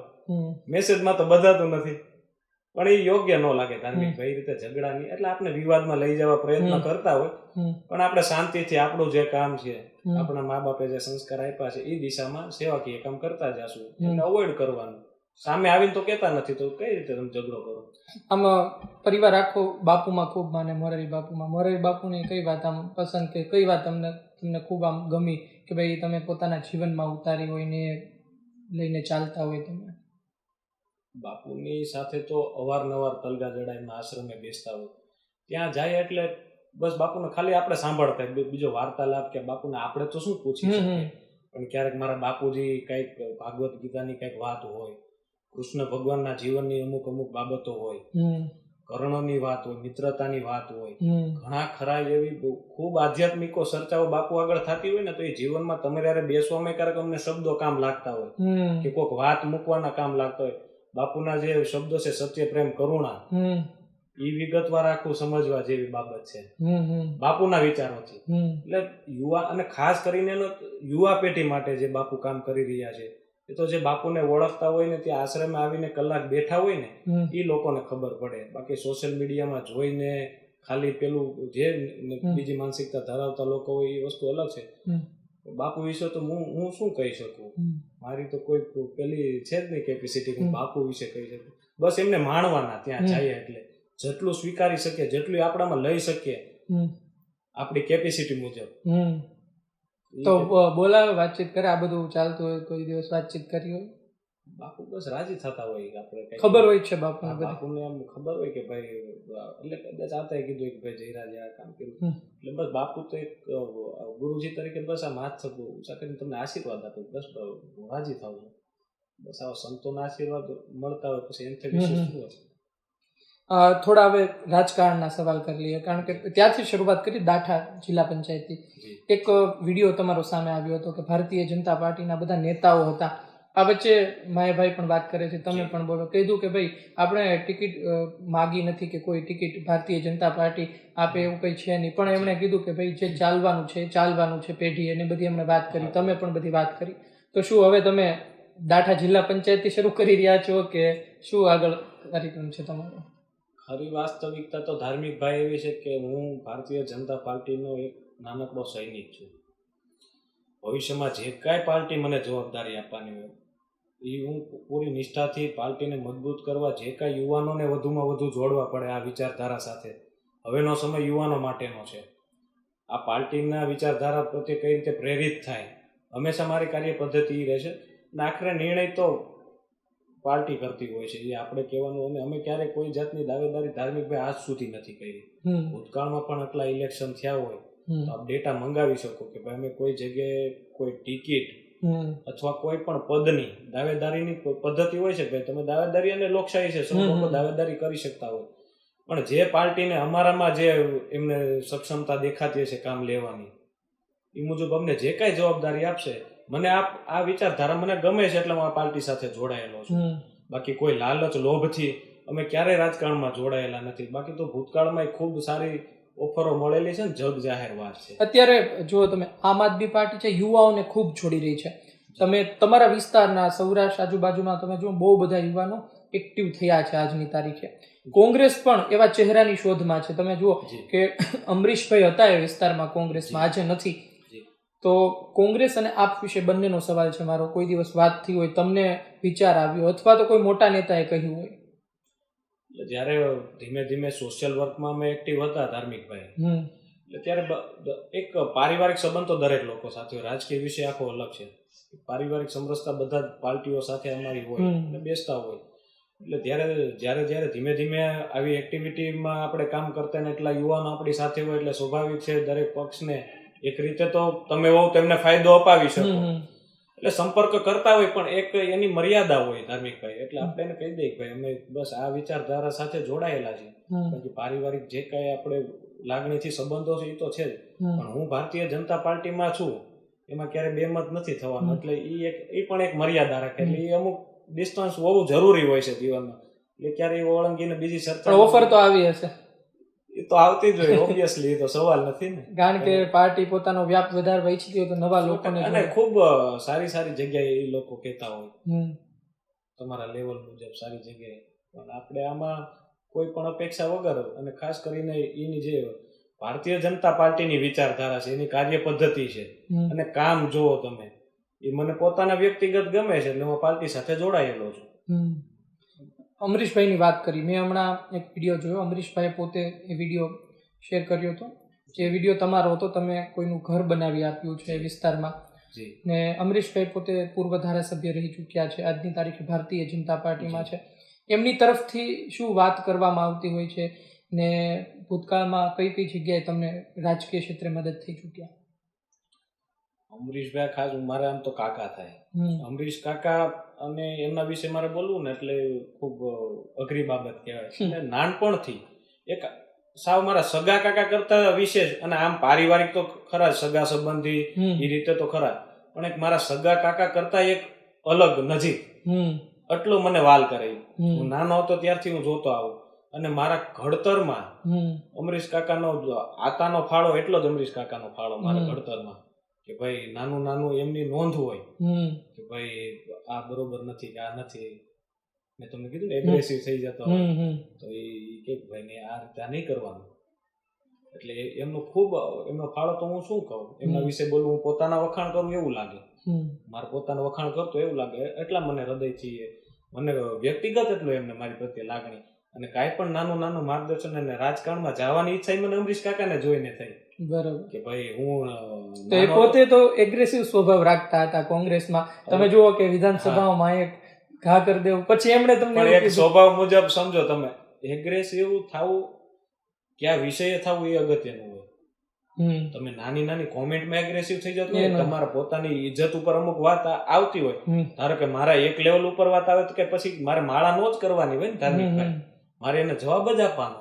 [SPEAKER 2] મેસેજમાં તો બધાતું નથી. પણ એ યોગ્ય ન લાગે ધાર્મિક ભાઈ રીતે ઝઘડા નહીં. એટલે આપણે વિવાદમાં લઈ જવા પ્રયત્ન કરતા હોય પણ આપણે શાંતિથી આપણું જે કામ છે, આપણા મા બાપે જે સંસ્કાર આપ્યા છે એ દિશામાં સેવાકીય કામ કરતા જશું. એટલે અવોઇડ કરવાનું. સામે આવીને તો કહેતા નથી તો કઈ રીતે તમે ઝઘડો કરો.
[SPEAKER 1] આમ પરિવાર આખો બાપુમાં ખૂબ માને, મોરારી બાપુમાં. મોરારી બાપુની કઈ વાત આમ પસંદ કે કઈ વાત તમને ખૂબ આમ ગમી કે ભાઈ તમે પોતાના જીવનમાં ઉતારી હોય ને લઈને ચાલતા હોય તમે?
[SPEAKER 2] બાપુની સાથે તો અવારનવાર તલગા જડાઈમાં આશ્રમે બેસતા હોય, ત્યાં જાય એટલે બસ બાપુને ખાલી આપણે સાંભળતા, બીજો વાર્તાલાપ કે બાપુને આપણે તો શું પૂછી શકીએ. પણ ક્યારેક મારા બાપુજી કંઈક ભાગવત ગીતાની કંઈક વાત હોય, કૃષ્ણ ભગવાનના જીવનની અમુક અમુક બાબતો હોય, કર્ણની વાત હોય, મિત્રતાની વાત હોય, ઘણા ખરા એવી ખૂબ આધ્યાત્મિકો ચર્ચાઓ બાપુ આગળ થતી હોય ને તો એ જીવનમાં તમે ત્યારે બેસવામાં ક્યારેક અમને શબ્દો કામ લાગતા હોય કે કોઈક વાત મૂકવાના કામ લાગતા હોય. બાપુના જે શબ્દો છે સત્ય, પ્રેમ, કરુણા, એ વિગતવાર આખું સમજવા જેવી બાબત છે બાપુના વિચારોથી. એટલે યુવા અને ખાસ કરીને યુવા પેઢી માટે જે બાપુ કામ કરી રહ્યા છે એ તો જે બાપુને ઓળખતા હોય ને ત્યાં આશ્રમે આવીને કલાક બેઠા હોય ને એ લોકોને ખબર પડે. બાકી સોશિયલ મીડિયામાં જોઈને ખાલી પેલું જે બીજી માનસિકતા ધરાવતા લોકો હોય એ વસ્તુ અલગ છે. બાપુ વિશે તો હું શું કહી શકું, મારી તો કોઈ પેલી છે જ નહીં કેપેસિટી હું બાપુ વિશે કહી શકું. બસ એમને માણવાના ત્યાં જાય એટલે જેટલું સ્વીકારી શકીએ, જેટલું આપણામાં લઈ શકીએ આપણી કેપેસિટી મુજબ.
[SPEAKER 1] તો બોલાવે, વાતચીત કરે, આ બધું ચાલતું હોય, કોઈ દિવસ વાતચીત કરી હોય?
[SPEAKER 2] બાપુ બસ રાજી થતા હોય. આપણે
[SPEAKER 1] ખબર હોય છે બાપુને
[SPEAKER 2] એમ ખબર હોય કે ભાઈ, એટલે કદાચ આતા કીધું કે ભાઈ જયરાજે આ કામ કર્યું. એટલે બસ બાપુ તો એક ગુરુજી તરીકે બસ આ હાથ ઊંચા કરીને તમને આશીર્વાદ આપે, બસ રાજી થાવ છું. બસ આવા સંતોના આશીર્વાદ મળતા હોય પછી એમ થઈ શું હશે.
[SPEAKER 1] થોડા હવે રાજકારણના સવાલ કરી લઈએ, કારણ કે ત્યાંથી શરૂઆત કરી દાઠા જિલ્લા પંચાયતથી. એક વિડીયો તમારો સામે આવ્યો હતો કે ભારતીય જનતા પાર્ટીના બધા નેતાઓ હતા. આ વચ્ચે માયાભાઈ પણ વાત કરે છે, તમે પણ બોલો, કીધું કે ભાઈ આપણે ટિકિટ માગી નથી કે કોઈ ટિકિટ ભારતીય જનતા પાર્ટી આપે એવું કંઈ છે નહીં. પણ એમણે કીધું કે ભાઈ જે ચાલવાનું છે પેઢી, એને બધી એમણે વાત કરી, તમે પણ બધી વાત કરી. તો શું હવે તમે દાઠા જિલ્લા પંચાયતથી શરૂ કરી રહ્યા છો કે શું આગળ કાર્યક્રમ છે તમારો?
[SPEAKER 2] ખરી વાસ્તવિકતા તો ધાર્મિક ભાઈ એવી છે કે હું ભારતીય જનતા પાર્ટીનો એક નાનકડો સૈનિક છું. ભવિષ્યમાં જે કાંઈ પાર્ટી મને જવાબદારી આપવાની હોય એ હું પૂરી નિષ્ઠાથી પાર્ટીને મજબૂત કરવા, જે કાંઈ યુવાનોને વધુમાં વધુ જોડવા પડે આ વિચારધારા સાથે. હવેનો સમય યુવાનો માટેનો છે. આ પાર્ટીના વિચારધારા પ્રત્યે કઈ રીતે પ્રેરિત થાય, હંમેશા મારી કાર્ય પદ્ધતિ એ રહેશે. અને આખરે નિર્ણય તો પાર્ટી કરતી હોય છે, એ આપણે કહેવાનું. અને અમે ક્યારેય કોઈ જાતની દાવેદારી ધાર્મિકભાઈ આજ સુધી નથી કરી. ભૂતકાળમાં પણ આટલા ઇલેક્શન થયા હોય તો આપ ડેટા મંગાવી શકો કે ભાઈ અમે કોઈ જગ્યાએ કોઈ ટિકિટ અથવા કોઈ પણ પદની દાવેદારીની પદ્ધતિ હોય છે. ભાઈ તમે દાવેદારી અને લોકશાહી છે, સૌ લોકો દાવેદારી કરી શકતા હોય. પણ જે પાર્ટીને અમારામાં જે એમને સક્ષમતા દેખાતી હશે કામ લેવાની, એ મુજબ અમને જે કાંઈ જવાબદારી આપશે, મને આ વિચારધારા મને ગમે છે એટલે હું આ પાર્ટી સાથે જોડાયેલો છું. બાકી કોઈ લાલચ લોભથી અમે ક્યારેય રાજકારણમાં જોડાયેલા નથી. બાકી તો ભૂતકાળમાં ખૂબ સારી ઓફરો મળેલી છે ને, જગ જાહેર વાત છે. અત્યારે
[SPEAKER 1] જો તમે આમ આદમી પાર્ટી છે યુવાઓને ખૂબ છોડી રહી છે. તમે તમારા વિસ્તારના સૌરાષ્ટ્ર આજુબાજુમાં તમે જો બહુ બધા યુવાનો એક્ટિવ થયા છે આજની તારીખે. કોંગ્રેસ પણ એવા ચહેરાની શોધમાં છે. તમે જુઓ કે અમરીશભાઈ હતા એ વિસ્તારમાં કોંગ્રેસમાં, આજે નથી. તો કોંગ્રેસ અને આપ વિશે બંનેનો સવાલ છે મારો. કોઈ દિવસ વાત થઈ હોય, તમને વિચાર આવ્યો અથવા તો કોઈ મોટા નેતાએ કહ્યું હોય?
[SPEAKER 2] જ્યારે ધીમે ધીમે સોશિયલ વર્કમાં અમે એક્ટિવ હતા ધાર્મિકભાઈ, એટલે ત્યારે એક પારિવારિક સંબંધ તો દરેક લોકો સાથે હોય. રાજકીય વિષય આખો અલગ છે. પારિવારિક સમરસતા બધા જ પાર્ટીઓ સાથે અમારી હોય અને બેસતા હોય. એટલે જ્યારે ધીમે ધીમે આવી એક્ટિવિટીમાં આપણે કામ કરતા ને એટલા યુવાનો આપણી સાથે હોય એટલે સ્વાભાવિક છે દરેક પક્ષને એક રીતે તો તમે હોવ તેમને ફાયદો અપાવી શકો. એટલે સંપર્ક કરતા હોય પણ એક એની મર્યાદા હોય ધાર્મિક ભાઈ. એટલે આપણે એને કહી દઈએ કે ભાઈ અમે બસ આ વિચારધારા સાથે જોડાયેલા છીએ. પછી પારિવારિક જે કઈ આપણે લાગણીથી સંબંધો છે એ તો છે જ, પણ હું ભારતીય જનતા પાર્ટીમાં છું એમાં ક્યારે બેમત નથી થવાનું. એટલે એ પણ એક મર્યાદા રાખે. એટલે એ અમુક ડિસ્ટન્સ હોવું જરૂરી હોય છે જીવનમાં. એટલે ક્યારે ઓળંગીને બીજી ચર્ચા
[SPEAKER 1] ઓફર તો આવી હશે,
[SPEAKER 2] એ તો આવતી જ હોય ઓબ્વિયસલી, એ તો સવાલ નથી ને.
[SPEAKER 1] કારણ કે પાર્ટી પોતાનો વ્યાપ વધારવા ઈચ્છતી હોય તો નવા લોકોને
[SPEAKER 2] અને ખૂબ સારી જગ્યાએ એ લોકો કહેતા હોય તમારા લેવલ મુજબ સારી જગ્યાએ. પણ આપણે આમાં કોઈ પણ અપેક્ષા વગર અને ખાસ કરીને એની જે ભારતીય જનતા પાર્ટીની વિચારધારા છે, એની કાર્ય પદ્ધતિ છે અને કામ જુઓ તમે, એ મને પોતાના વ્યક્તિગત ગમે છે એટલે હું પાર્ટી સાથે જોડાયેલો છું.
[SPEAKER 1] અમરીશભાઈની વાત કરી, મેં હમણાં એક વિડીયો જોયો. અમરીશભાઈએ પોતે એ વિડીયો શેર કર્યો હતો. જે વિડીયો તમારો હતો, તમે કોઈનું ઘર બનાવી આપ્યું છે વિસ્તારમાં. ને અમરીશભાઈ પોતે પૂર્વ ધારાસભ્ય રહી ચૂક્યા છે, આજની તારીખે ભારતીય જનતા પાર્ટીમાં છે. એમની તરફથી શું વાત કરવામાં આવતી હોય છે ને ભૂતકાળમાં કઈ જગ્યાએ તમને રાજકીય ક્ષેત્રે મદદ થઈ ચૂક્યા?
[SPEAKER 2] અમરીશભાઈ ખાસ મારે આમ તો કાકા થાય. અમરીશ કાકા અને એમના વિશે મારે બોલવું ને એટલે ખૂબ અઘરી બાબત કહેવાય. નાનપણથી એક સાવ મારા સગા કાકા કરતા વિશેષ, અને આમ પારિવારિક તો ખરા, સગા સંબંધી એ રીતે તો ખરા, પણ એક મારા સગા કાકા કરતા એક અલગ નજીક એટલું મને વાલ કરે. હું નાનો હતો ત્યારથી હું જોતો આવું. અને મારા ઘડતરમાં અમરીશ કાકાનો આતાનો ફાળો એટલો જ અમરીશ કાકાનો ફાળો મારા ઘડતરમાં. કે ભાઈ નાનું એમની નોંધ હોય કે ભાઈ આ બરોબર નથી કે આ નથી. મેં તમને કીધું ને એગ્રેસિવ થઈ જતો તો એ કે ભાઈ ને આ રીતે આ નહીં કરવાનું. એટલે એમનો ફાળો તો હું શું કહું, એમના વિશે બોલું, હું પોતાના વખાણ કરું એવું લાગે, મારે પોતાના વખાણ કરતો એવું લાગે. એટલા મને હૃદયથી મને વ્યક્તિગત એટલું એમને મારી પ્રત્યે લાગણી. અને કાંઈ પણ નાનું માર્ગદર્શન અને રાજકારણમાં જવાની ઈચ્છા મને અમરીશ કાકાને જોઈને થઈ. બરાબર કે ભાઈ હું
[SPEAKER 1] તો એ પોતે તો એગ્રેસિવ સ્વભાવ રાખતા હતા કોંગ્રેસમાં. તમે જુઓ કે વિધાનસભામાં એક ઘા કરી દેવું, પછી એમણે તમને
[SPEAKER 2] એક સ્વભાવ મુજબ સમજો તમે, એગ્રેસિવ થવું ક્યાં વિષય થવું એ અગત્યનું હોય. તમે નાની કોમેન્ટમાં એગ્રેસિવ થઈ જતો હોય, તમારા પોતાની ઇજ્જત ઉપર અમુક વાત આવતી હોય, ધારો કે મારા એક લેવલ ઉપર વાત આવે તો કે પછી મારે માળા નો જ કરવાની હોય ને ધાર્મિક ભાઈ, મારે એને જવાબ જ આપવાનો.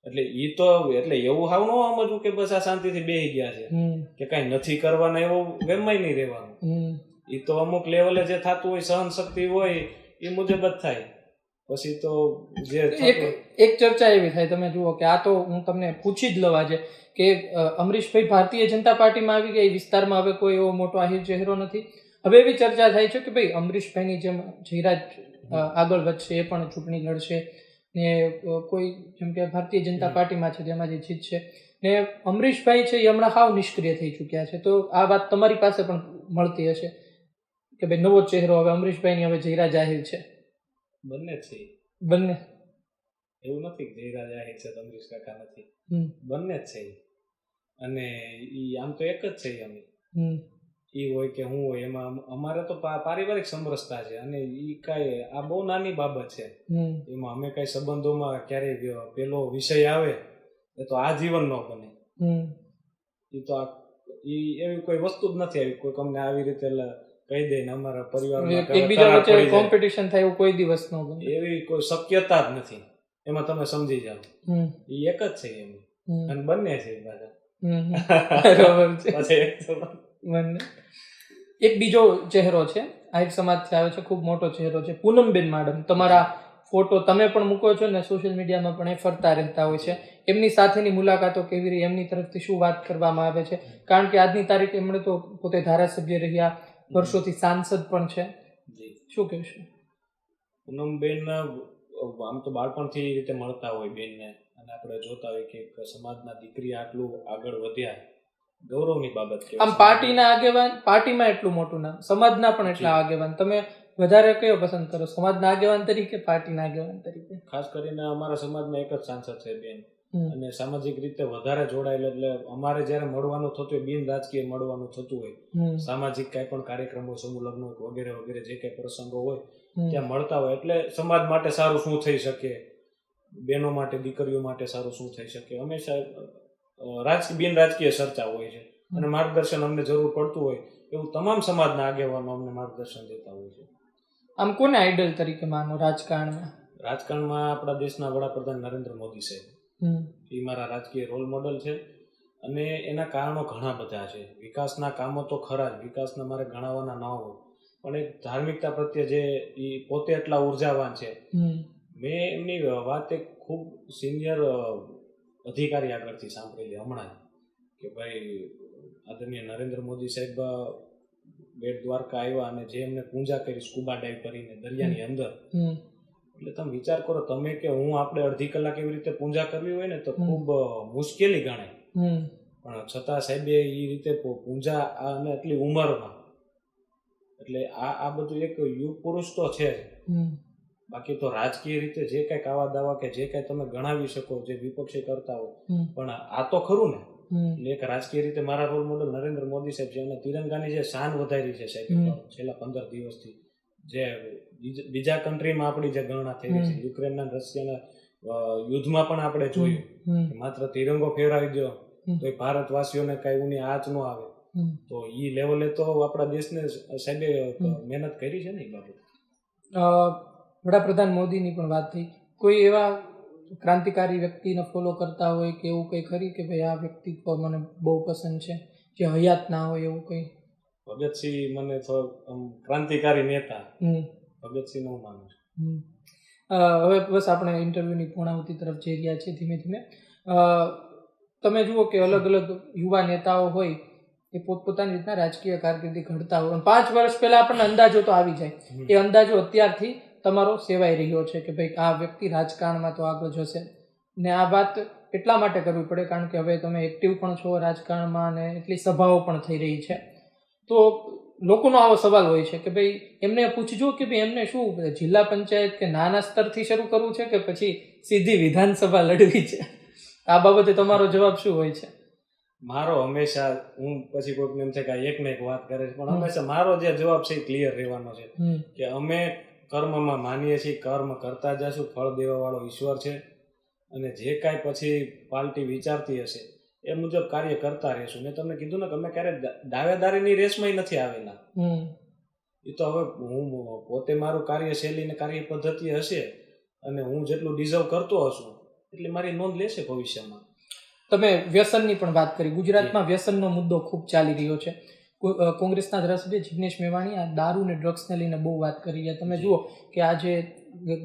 [SPEAKER 2] એટલે ઈ તો એટલે એવું હાવ ન સમજવું કે બસ આ શાંતિથી બેસી ગયા છે કે કઈ નથી કરવાના, એવું વેમાય નહીં રહેવાનું. ઈ તો અમુક લેવલે જે થતું હોય, સહન શક્તિ હોય એ મુજબ જ થાય. પછી તો જે
[SPEAKER 1] એક ચર્ચા એવી થાય, તમે જુઓ કે આ તો હું તમને પૂછી જ લવા છે કે અમરીશભાઈ ભારતીય જનતા પાર્ટીમાં આવી ગયા, વિસ્તારમાં હવે કોઈ એવો મોટો આહિર ચહેરો નથી. હવે એવી ચર્ચા થાય છે કે ભાઈ અમરીશભાઈની જેમ જયરાજ આગળ વધશે, એ પણ ચૂંટણી લડશે ને કોઈ જેમ કે ભારતીય જનતા પાર્ટીમાં છે જેમાં જે જીતશે, ને અમરીશભાઈ છે એ હમણાં હાવ નિષ્ક્રિય થઈ ચૂક્યા છે. તો આ વાત તમારી પાસે પણ મળતી હશે કે ભાઈ નવો ચહેરો હવે અમરીશભાઈની હવે જયરાજ આહિર છે.
[SPEAKER 2] બંને છે,
[SPEAKER 1] બંને
[SPEAKER 2] એવું નથી કે જયરાજ આહિર છે તો અમરીશ કાકા નથી, બંને જ છે. અને ઈ આમ તો એક જ છે. અમે ઈ હોય કે હું હોય એમાં અમારે તો પારિવારિક સમરસતા છે. અને ઈ કાંઈ આ બહુ નાની બાબત છે. એમાં અમે કઈ સંબંધોમાં ક્યારેય પેલો વિષય આવે એ તો આજીવન ન બને. ઈ તો ઈ એવી કોઈ વસ્તુ જ નથી આવી કોઈ અમને આવી રીતે કહી દે ને અમારા પરિવારમાં
[SPEAKER 1] કોમ્પિટિશન થાય એવું કોઈ દિવસ ન બને,
[SPEAKER 2] એવી કોઈ શક્યતા જ નથી. એમાં તમે સમજી જાઓ ઈ એક જ છે એમ. અને બંને છે
[SPEAKER 1] બંને. એક બીજો ચહેરો છે, આહિર સમાજથી આવે છે, ખૂબ મોટો ચહેરો છે, પૂનમબેન મેડમ. તમારા ફોટો તમે પણ મૂકો છો ને સોશિયલ મીડિયામાં પણ એ ફરતા રહેતા હોય છે. એમની સાથેની મુલાકાતો કેવી રહી, એમની તરફથી શું વાત કરવામાં આવે છે? કારણ કે આજની તારીખે એમણે તો પોતે ધારાસભ્ય રહ્યા, વર્ષોથી સાંસદ પણ છે. શું કહેશો?
[SPEAKER 2] પૂનમબેન આમ તો બાળપણથી એ રીતે મળતા હોય બેનને, અને આપણે જોતા હોય કે સમાજના દીકરી આટલું આગળ વધ્યા, ગૌરવની બાબત કહેવાય.
[SPEAKER 1] આમ પાર્ટીના આગેવાન, પાર્ટીમાં એટલું મોટું નામ, સમાજના પણ એટલા આગેવાન, તમે વધારે કયો પસંદ કરો, સમાજના આગેવાન તરીકે, પાર્ટીના આગેવાન તરીકે?
[SPEAKER 2] ખાસ કરીને અમારા સમાજમાં એક જ સાંસદ છે બેન, અને સામાજિક રીતે વધારે જોડાયેલા. એટલે અમારે જ્યારે મળવાનું થતું હોય, બિન રાજકીય મળવાનું થતું હોય, સામાજિક કાંઈ પણ કાર્યક્રમો, સમૂહ લગ્ન વગેરે વગેરે જે કાંઈ પ્રસંગો હોય ત્યાં મળતા હોય. એટલે સમાજ માટે સારું શું થઈ શકે, બહેનો માટે, દીકરીઓ માટે સારું શું થઈ શકે, હંમેશા બિન રાજકીય ચર્ચા હોય છે. અને માર્ગદર્શન અમને જરૂર પડતું હોય એવું તમામ સમાજના આગેવાનો અમને માર્ગદર્શન દેતા હોય છે.
[SPEAKER 1] આમ કોને આઈડલ તરીકે માનો રાજકારણમાં
[SPEAKER 2] આપણા દેશના વડાપ્રધાન નરેન્દ્ર મોદી સાહેબ, એ મારા રાજકીય રોલ મોડલ છે. અને એના કારણો ઘણા બધા છે. વિકાસના કામો તો ખરા જ, વિકાસના મારે ગણાવવાના ન હોય, પણ એક ધાર્મિકતા પ્રત્યે જે એ પોતે એટલા ઉર્જાવાન છે. મેં એમની વાત એક ખૂબ સિનિયર અધિકારી આગળથી સાંભળેલી હમણાં, કે ભાઈ આદરણીય નરેન્દ્ર મોદી સાહેબ બેટ દ્વારકા આવ્યા અને જે એમને પૂજા કરી સ્કૂબા ડાઈવ કરીને દરિયાની અંદર, એટલે તમે વિચાર કરો, તમે કે હું આપણે અડધી કલાક એવી રીતે પૂજા કરવી હોય ને તો ખૂબ મુશ્કેલી ગણાય, પણ છતાં સાહેબે એ રીતે પૂજા અને એટલી ઉંમરમાં, એટલે આ બધું એક યુગ પુરુષ તો છે જ. બાકી તો રાજકીય રીતે જે કાંઈક આવા દાવા કે જે કાંઈ તમે ગણાવી શકો જે વિપક્ષી કરતા હોય, પણ આ તો ખરું ને. એટલે એક રાજકીય રીતે મારા રોલ મોડલ નરેન્દ્ર મોદી સાહેબ છે. અને તિરંગાની જે શાન વધારી છે સાહેબ છેલ્લા 15 દિવસથી, જે બીજા કન્ટ્રીમાં આપણી જે ગણના થઈ રહી છે, યુક્રેનના રશિયાના યુદ્ધમાં પણ આપણે જોયું માત્ર તિરંગો ફેરવી દો તો ભારતવાસીઓને કાંઈ ઉની આંચ ન આવે, તો એ લેવલે તો આપણા દેશને સાહેબે મહેનત કરી છે ને. એ બાબત
[SPEAKER 1] વડાપ્રધાન મોદીની પણ વાત થઈ, કોઈ એવા ક્રાંતિકારી વ્યક્તિને ફોલો કરતા હોય કે એવું કંઈ ખરી કે ભાઈ આ વ્યક્તિ મને બહુ પસંદ છે, જે હયાત ના હોય એવું કંઈ?
[SPEAKER 2] ભગતસિંહ મને તો ક્રાંતિકારી નેતા, ભગતસિંહ હું માનું છું.
[SPEAKER 1] હવે બસ આપણે ઇન્ટરવ્યુની પૂર્ણાહુતિ તરફ જઈ રહ્યા છીએ ધીમે ધીમે. તમે જુઓ કે અલગ અલગ યુવા નેતાઓ હોય એ પોતપોતાની રીતના રાજકીય કારકિર્દી ઘડતા હોય. 5 વર્ષ પહેલા આપણને અંદાજો તો આવી જાય, એ અંદાજો અત્યારથી તમારો સેવાઈ રહ્યો છે કે ભાઈ આ વ્યક્તિ રાજકારણમાં તો આગળ જશે. ને આ વાત એટલા માટે કરવી પડે કારણ કે હવે તમે એક્ટિવ પણ છો રાજકારણમાં અને એટલી સભાઓ પણ થઈ રહી છે. તો લોકોનો આવો સવાલ હોય છે કે ભાઈ એમને પૂછજો કે ભાઈ એમને શું જિલ્લા પંચાયત કે નાના સ્તરથી શરૂ કરવું છે કે પછી સીધી વિધાનસભા લડવી છે? આ બાબતે તમારો જવાબ શું હોય છે?
[SPEAKER 2] મારો હંમેશા, હું પછી કોઈકને એમ છે કે એક ને એક વાત કરે છે, પણ હંમેશા મારો જે જવાબ છે એ ક્લિયર રહેવાનો છે કે અમે કર્મમાં માનીએ છીએ, કર્મ કરતા જશું, ફળ દેવા વાળો ઈશ્વર છે, અને જે કાંઈ પછી પાર્ટી વિચારતી હશે એ મુજબ કાર્ય કરતા રહેશું. મેં તમને કીધું ને કે અમે ક્યારે દાવેદારીની રેસમાં નથી આવેલા. એ તો હવે હું પોતે મારું કાર્યશૈલી ને કાર્ય પદ્ધતિ હશે અને હું જેટલું ડિઝર્વ કરતો હશું એટલે મારી નોંધ લેશે ભવિષ્યમાં.
[SPEAKER 1] તમે વ્યસનની પણ વાત કરી. ગુજરાતમાં વ્યસનનો મુદ્દો ખૂબ ચાલી રહ્યો છે. કોંગ્રેસના ધારાસભ્ય જિગ્નેશ મેવાણી આ દારૂ ને ડ્રગ્સને લઈને બહુ વાત કરી રહ્યા. તમે જુઓ કે આજે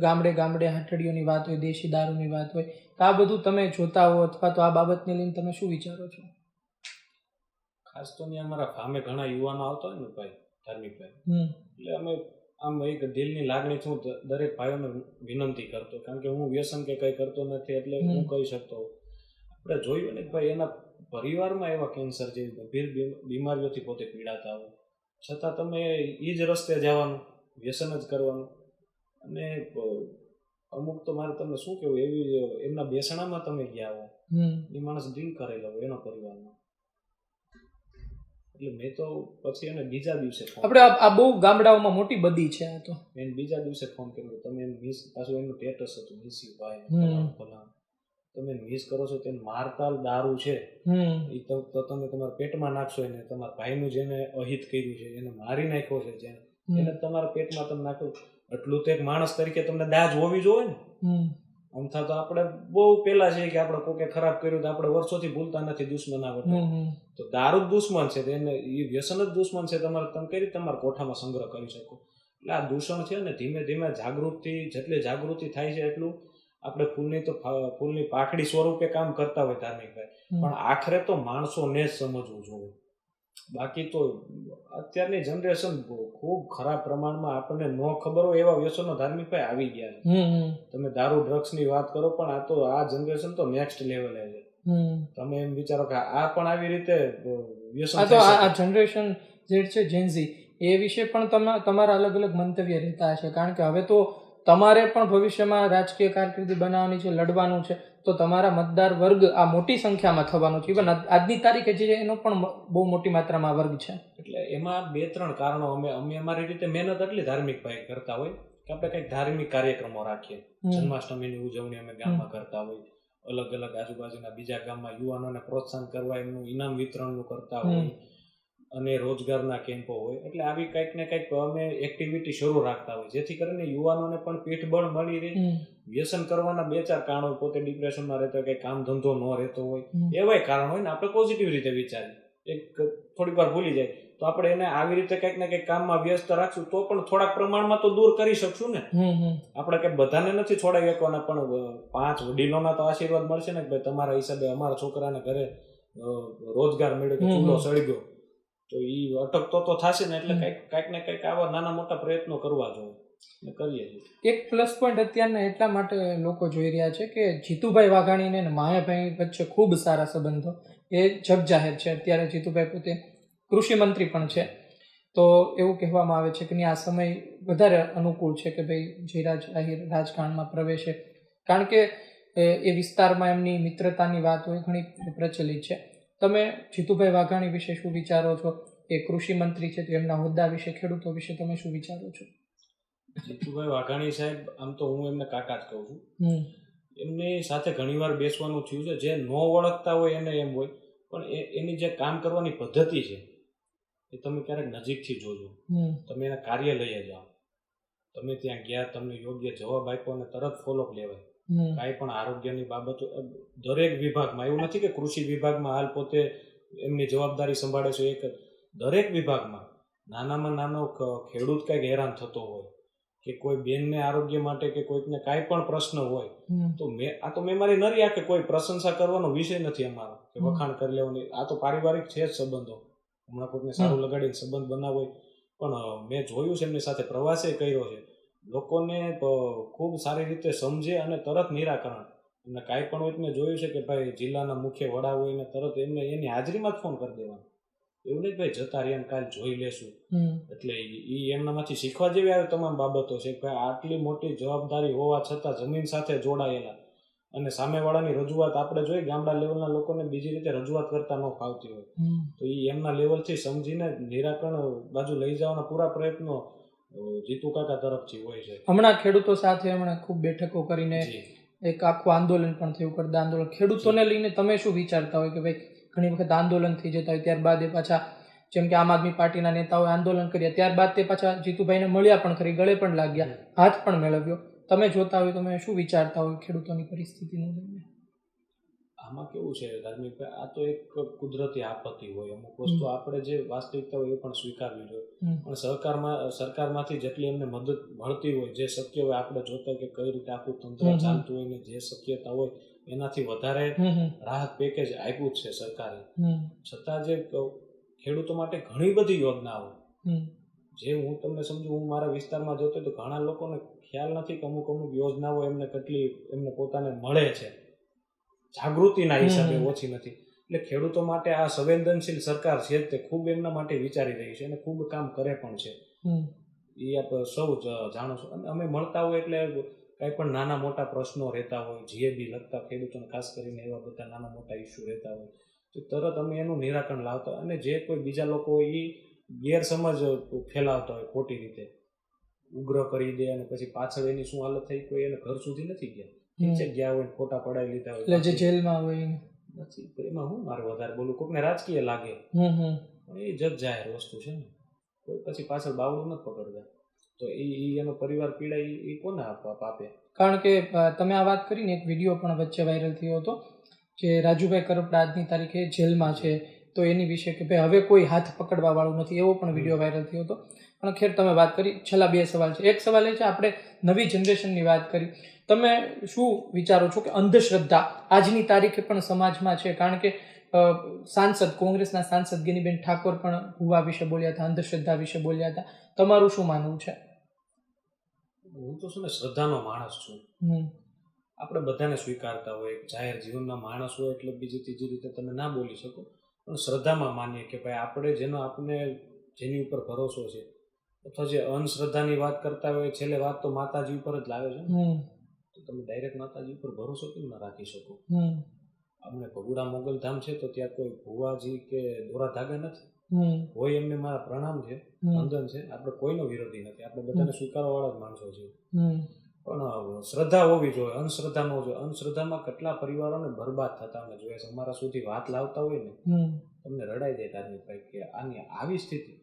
[SPEAKER 1] ગામડે ગામડે હથડિયોની વાત હોય, દેશી દારૂની વાત હોય, તો આ બધું તમે જોતા હો અથવા તો આ બાબતને લઈને તમે શું વિચારો છો?
[SPEAKER 2] ખાસ તો અહીંયા અમારા ગામે ઘણા યુવાનો આવતા હોય ને ભાઈ, ધાર્મિક ભાઈ, એટલે અમે આમ એક દિલની લાગણીથી હું દરેક ભાઈઓને વિનંતી કરતો, કારણ કે હું વ્યસન કે કંઈ કરતો નથી એટલે હું કહી શકતો. આપણે જોયું ને ભાઈ એના પરિવારમાં એવા કેન્સર જેવી ગંભીર બીમારીઓથી પોતે પીડાતા હોય, છતાં તમે એ જ રસ્તે જવાનું, વ્યસન જ કરવાનું. અને અમુક તો મારે તમને શું કહેવું, એવી એમના બેસણામાં તમે ગયા હો, એ માણસ દિલ કરેલો હોય એનો પરિવારમાં. એટલે મેં તો પછી એને બીજા દિવસે
[SPEAKER 1] આપણે આ બહુ ગામડાઓમાં મોટી બધી છે. આ તો
[SPEAKER 2] મેં બીજા દિવસે ફોન કર્યો, તમે એમ મિસ, પાછું એનું સ્ટેટસ હતું મિસ યુ ભાઈ, તમે મિસ કરો છો, તેને મારતાલ દારૂ છે એ તો તમે તમારા પેટમાં નાખશો, એને તમારા ભાઈનું જેને અહિત કર્યું છે એને મારી નાખ્યો છે, જેને એને તમારા પેટમાં તમે નાખો, એટલું તો એક માણસ તરીકે તમને દાજ હોવી જોઈએ ને. અમથા તો આપણે બહુ પેલા છે કે આપણે કોકે ખરાબ કર્યું તો આપણે વર્ષોથી ભૂલતા નથી, દુશ્મન આવે તો દારૂ જ દુશ્મન છે, એને એ વ્યસન જ દુશ્મન છે. તમારે તમે કઈ રીતે તમારા કોઠામાં સંગ્રહ કરી શકો? એટલે આ દૂષણ છે ને ધીમે ધીમે જાગૃતિ, જેટલી જાગૃતિ થાય છે એટલું આપણે ફૂલની પાખડી સ્વરૂપે કામ કરતા હોય ધાર્મિક ભાઈ, પણ આખરે તો માણસોને જ સમજવું જોઈએ. બાકી તો અત્યારની જનરેશન ખૂબ ખરાબ પ્રમાણમાં આપણને ન ખબર હોય એવા વ્યસનો ધાર્મિક ભાઈ આવી ગયા છે. તમે દારૂ ડ્રગ્સ ની વાત કરો, પણ આ જનરેશન તો નેક્સ્ટ લેવલે છે. તમે એમ વિચારો કે આ પણ આવી રીતે વ્યસન,
[SPEAKER 1] આ જનરેશન જે છે જેનઝી, એ વિશે પણ તમારા અલગ અલગ મંતવ્ય રહેતા હશે, કારણ કે હવે તો તમારે પણ ભવિષ્યમાં રાજકીય કારકિર્દી બનાવવાની છે, લડવાનું છે. તો તમારા મતદાર વર્ગ આ મોટી સંખ્યામાં થવાનો છે. ઇવન આજની તારીખે જે છે એનો પણ બહુ મોટી માત્રામાં વર્ગ છે.
[SPEAKER 2] એટલે એમાં 2-3 કારણો અમે અમારી રીતે મહેનત એટલી ધાર્મિક ભાઈ કરતા હોય કે આપણે કંઈક ધાર્મિક કાર્યક્રમો રાખીએ. જન્માષ્ટમીની ઉજવણી અમે ગામમાં કરતા હોય, અલગ અલગ આજુબાજુના બીજા ગામમાં યુવાનોને પ્રોત્સાહન કરવા એમનું ઇનામ વિતરણનું કરતા હોય, અને રોજગારના કેમ્પો હોય. એટલે આવી કંઈક ને કંઈક અમે એક્ટિવિટી શરૂ રાખતા હોય જેથી કરીને યુવાનોને પણ પીઠબળ મળી રહે. વ્યસન કરવાના 2-4 કારણો હોય, પોતે ડિપ્રેશનમાં રહેતો હોય, કંઈ કામ ધંધો ન રહેતો હોય, એવાય કારણ હોય ને આપણે પોઝિટિવ રીતે વિચારીએ. એક થોડીક વાર ભૂલી જાય તો આપણે એને આવી રીતે કંઈક ને કંઈક કામમાં વ્યસ્ત રાખશું તો પણ થોડાક પ્રમાણમાં તો દૂર કરી શકશું ને. આપણે કંઈ બધાને નથી છોડાવી શકવાના, પણ 5 વડીલોના તો આશીર્વાદ મળશે ને કે ભાઈ તમારા હિસાબે અમારા છોકરાને ઘરે રોજગાર મળ્યો કે ચૂલો સળી ગયો, તો એ અટકતો તો થશે ને. એટલે કંઈક ને કંઈક આવા નાના મોટા પ્રયત્નો કરવા જોઈએ, કરીએ છીએ.
[SPEAKER 1] એક પ્લસ પોઈન્ટ અત્યારના એટલા માટે લોકો જોઈ રહ્યા છે કે જીતુભાઈ વાઘાણીને અને માયાભાઈ વચ્ચે ખૂબ સારા સંબંધો એ જગ જાહેર છે. અત્યારે જીતુભાઈ પોતે કૃષિ મંત્રી પણ છે, તો એવું કહેવામાં આવે છે કે આ સમય વધારે અનુકૂળ છે કે ભાઈ જયરાજ આહિર રાજકારણમાં પ્રવેશે, કારણ કે એ વિસ્તારમાં એમની મિત્રતાની વાત હોય ઘણી પ્રચલિત છે. તમે જીતુભાઈ વાઘાણી વિશે શું વિચારો છો? એ કૃષિ મંત્રી છે, તો એમના હોદ્દા વિશે, ખેડૂતો વિશે તમે શું વિચારો છો?
[SPEAKER 2] જીતુભાઈ વાઘાણી સાહેબ, આમ તો હું એમને કાકા જ કહું છું. એમની સાથે ઘણીવાર બેસવાનું થયું છે. જે ન ઓળખતા હોય એને એમ હોય, પણ એની જે કામ કરવાની પદ્ધતિ છે એ તમે ક્યારેક નજીકથી જોજો. તમે એના કાર્યાલયે જાઓ, તમે ત્યાં ગયા, તમને યોગ્ય જવાબ આપ્યો અને તરત ફોલોઅપ લેવાય. કાંઈ પણ આરોગ્યની બાબતો દરેક વિભાગમાં, એવું નથી કે કૃષિ વિભાગમાં હાલ પોતે એમની જવાબદારી સંભાળે છે, એક દરેક વિભાગમાં નાનામાં નાનો ખેડૂત કંઈક હેરાન થતો હોય કે કોઈ બેનને આરોગ્ય માટે કે કોઈકને કાંઈ પણ પ્રશ્ન હોય તો મેં મારી નરી આ કે કોઈ પ્રશંસા કરવાનો વિષય નથી અમારો કે વખાણ કરી લેવાની. આ તો પારિવારિક છે જ સંબંધો. હમણાં કોઈકને સારું લગાડીને સંબંધ બનાવો હોય, પણ મેં જોયું છે એમની સાથે પ્રવાસે કર્યો છે, લોકોને ખૂબ સારી રીતે સમજે અને તરત નિરાકરણ. એમને કાંઈ પણ હોય મેં જોયું છે કે ભાઈ જિલ્લાના મુખ્ય વડા હોય ને તરત એમને એની હાજરીમાં જ ફોન કરી દેવાનો. એવું નહીં ભાઈ જતા રહ્યા કાલ જોઈ લેશું. એટલે એ એમનામાંથી શીખવા જેવી આવી તમામ બાબતો છે કે આટલી મોટી જવાબદારી હોવા છતાં જમીન સાથે જોડાયેલા, અને સામેવાળાની રજૂઆત આપણે જોઈએ ગામડા લેવલના લોકોને બીજી રીતે રજૂઆત કરતા ન ફાવતી હોય, તો એ એમના લેવલથી સમજીને નિરાકરણ બાજુ લઈ જવાના પૂરા પ્રયત્નો જીતુ કાકા તરફથી હોય છે. હમણાં ખેડૂતો સાથે હમણાં ખૂબ બેઠકો કરીને એક આખું આંદોલન પણ થયું, કરતા આંદોલન. ખેડૂતોને લઈને તમે શું વિચારતા હોય કે ભાઈ ઘણી વખત આંદોલન થઈ જતા હોય, ત્યારબાદ એ પાછા જેમ કે આમ આદમી પાર્ટીના નેતાઓએ આંદોલન કર્યા, ત્યારબાદ તે પાછા જીતુભાઈને મળ્યા પણ ખરી, ગળે પણ લાગ્યા, હાથ પણ મેળવ્યો. તમે જોતા હોય, તમે શું વિચારતા હોય ખેડૂતોની પરિસ્થિતિને લઈને? આમાં કેવું છે રાજમીભાઈ, આ તો એક કુદરતી આપત્તિ હોય. અમુક વસ્તુ આપણે જે વાસ્તવિકતા હોય એ પણ સ્વીકારવી જોઈએ, પણ સરકારમાંથી જેટલી એમને મદદ મળતી હોય, જે શક્ય હોય, આપણે જોતા કે કઈ રીતે આખું તંત્ર ચાલતું હોય ને જે શક્યતા હોય એનાથી વધારે રાહત પેકેજ આપ્યું છે સરકારે. છતાં જે ખેડૂતો માટે ઘણી બધી યોજનાઓ, જે હું તમને સમજુ, હું મારા વિસ્તારમાં જોતો તો ઘણા લોકોને ખ્યાલ નથી કે અમુક યોજનાઓ એમને પોતાને મળે છે, જાગૃતિના હિસાબે ઓછી નથી. એટલે ખેડૂતો માટે આ સંવેદનશીલ સરકાર છે તે ખૂબ એમના માટે વિચારી રહી છે અને ખૂબ કામ કરે પણ છે. એ આપણે સૌ જાણો છો. અને અમે મળતા હોય એટલે કાંઈ પણ નાના મોટા પ્રશ્નો રહેતા હોય, જીએબી લગતા ખેડૂતોને ખાસ કરીને એવા બધા નાના મોટા ઇસ્યુ રહેતા હોય તો તરત અમે એનું નિરાકરણ લાવતા. અને જે કોઈ બીજા લોકો એ ગેરસમજ ફેલાવતા હોય ખોટી રીતે, ઉગ્ર કરી દે અને પછી પાછળ એની શું હાલત થઈ કોઈ એને ઘર સુધી નથી ગયા હોય, ખોટા પડાવી લીધા હોય, જે જેલમાં હોય નથી. એમાં હું મારે વધારે બોલું, કોઈકને રાજકીય લાગે, એ જગ જાહેર વસ્તુ છે ને, કોઈ પછી પાછળ બાવડું નથી પકડતા. તો એનો પરિવાર પીડાય એ કોને આપે? કારણ કે તમે આ વાત કરીને એક વિડીયો પણ વચ્ચે વાયરલ થયો હતો જે રાજુભાઈ કરપડા આજની તારીખે જેલમાં છે, તો એની વિશે કે ભાઈ હવે કોઈ હાથ પકડવા વાળું નથી, એવો પણ વિડીયો વાયરલ થયો હતો. પણ ખેર તમે વાત કરી, છેલ્લા 2 સવાલ છે. એક સવાલ એ છે, આપણે નવી જનરેશનની વાત કરી, તમે શું વિચારો છો કે અંધશ્રદ્ધા આજની તારીખે પણ સમાજમાં છે? કારણ કે કોંગ્રેસના સાંસદ ગેનીબેન ઠાકોર પણ ભૂવા વિશે બોલ્યા હતા, અંધશ્રદ્ધા વિશે બોલ્યા હતા. તમારું શું માનવું છે? હું તો શું ને, શ્રદ્ધાનો માણસ છું. આપણે બધાને સ્વીકારતા હોય, જાહેર જીવનના માણસ હોય એટલે બીજી ત્રીજી રીતે તમે ના બોલી શકો, પણ શ્રદ્ધામાં માનીએ કે ભાઈ આપણે જેની ઉપર ભરોસો છે, અથવા જે અંધશ્રદ્ધાની વાત કરતા હોય છેલ્લે વાત તો માતાજી ઉપર જ લાવે છે. તમે ડાયરેક્ટ માતાજી ઉપર ભરોસો કેમ ના રાખી શકો?
[SPEAKER 1] હમ
[SPEAKER 2] આપણે ભગુડા મોગલધામ છે તો ત્યાં કોઈ ભુવાજી કે દોરા ધાગા નથી.
[SPEAKER 1] હમ
[SPEAKER 2] કોઈ એમને મારા પ્રણામ છે, વંદન છે. આપણે કોઈનો વિરોધી નથી, આપણે બધાને સ્વીકારવા વાળા જ માણસો છે.
[SPEAKER 1] હમ
[SPEAKER 2] પણ શ્રદ્ધા હોવી જોઈએ, અંધશ્રદ્ધા ન હોવી જોઈએ. અંધશ્રદ્ધામાં કેટલા પરિવારોને બરબાદ થતા અમે જોઈએ છે. અમારા સુધી વાત લાવતા હોય ને તમને રડાઈ જાય ધાર્મિક ભાઈ કે આની આવી સ્થિતિ,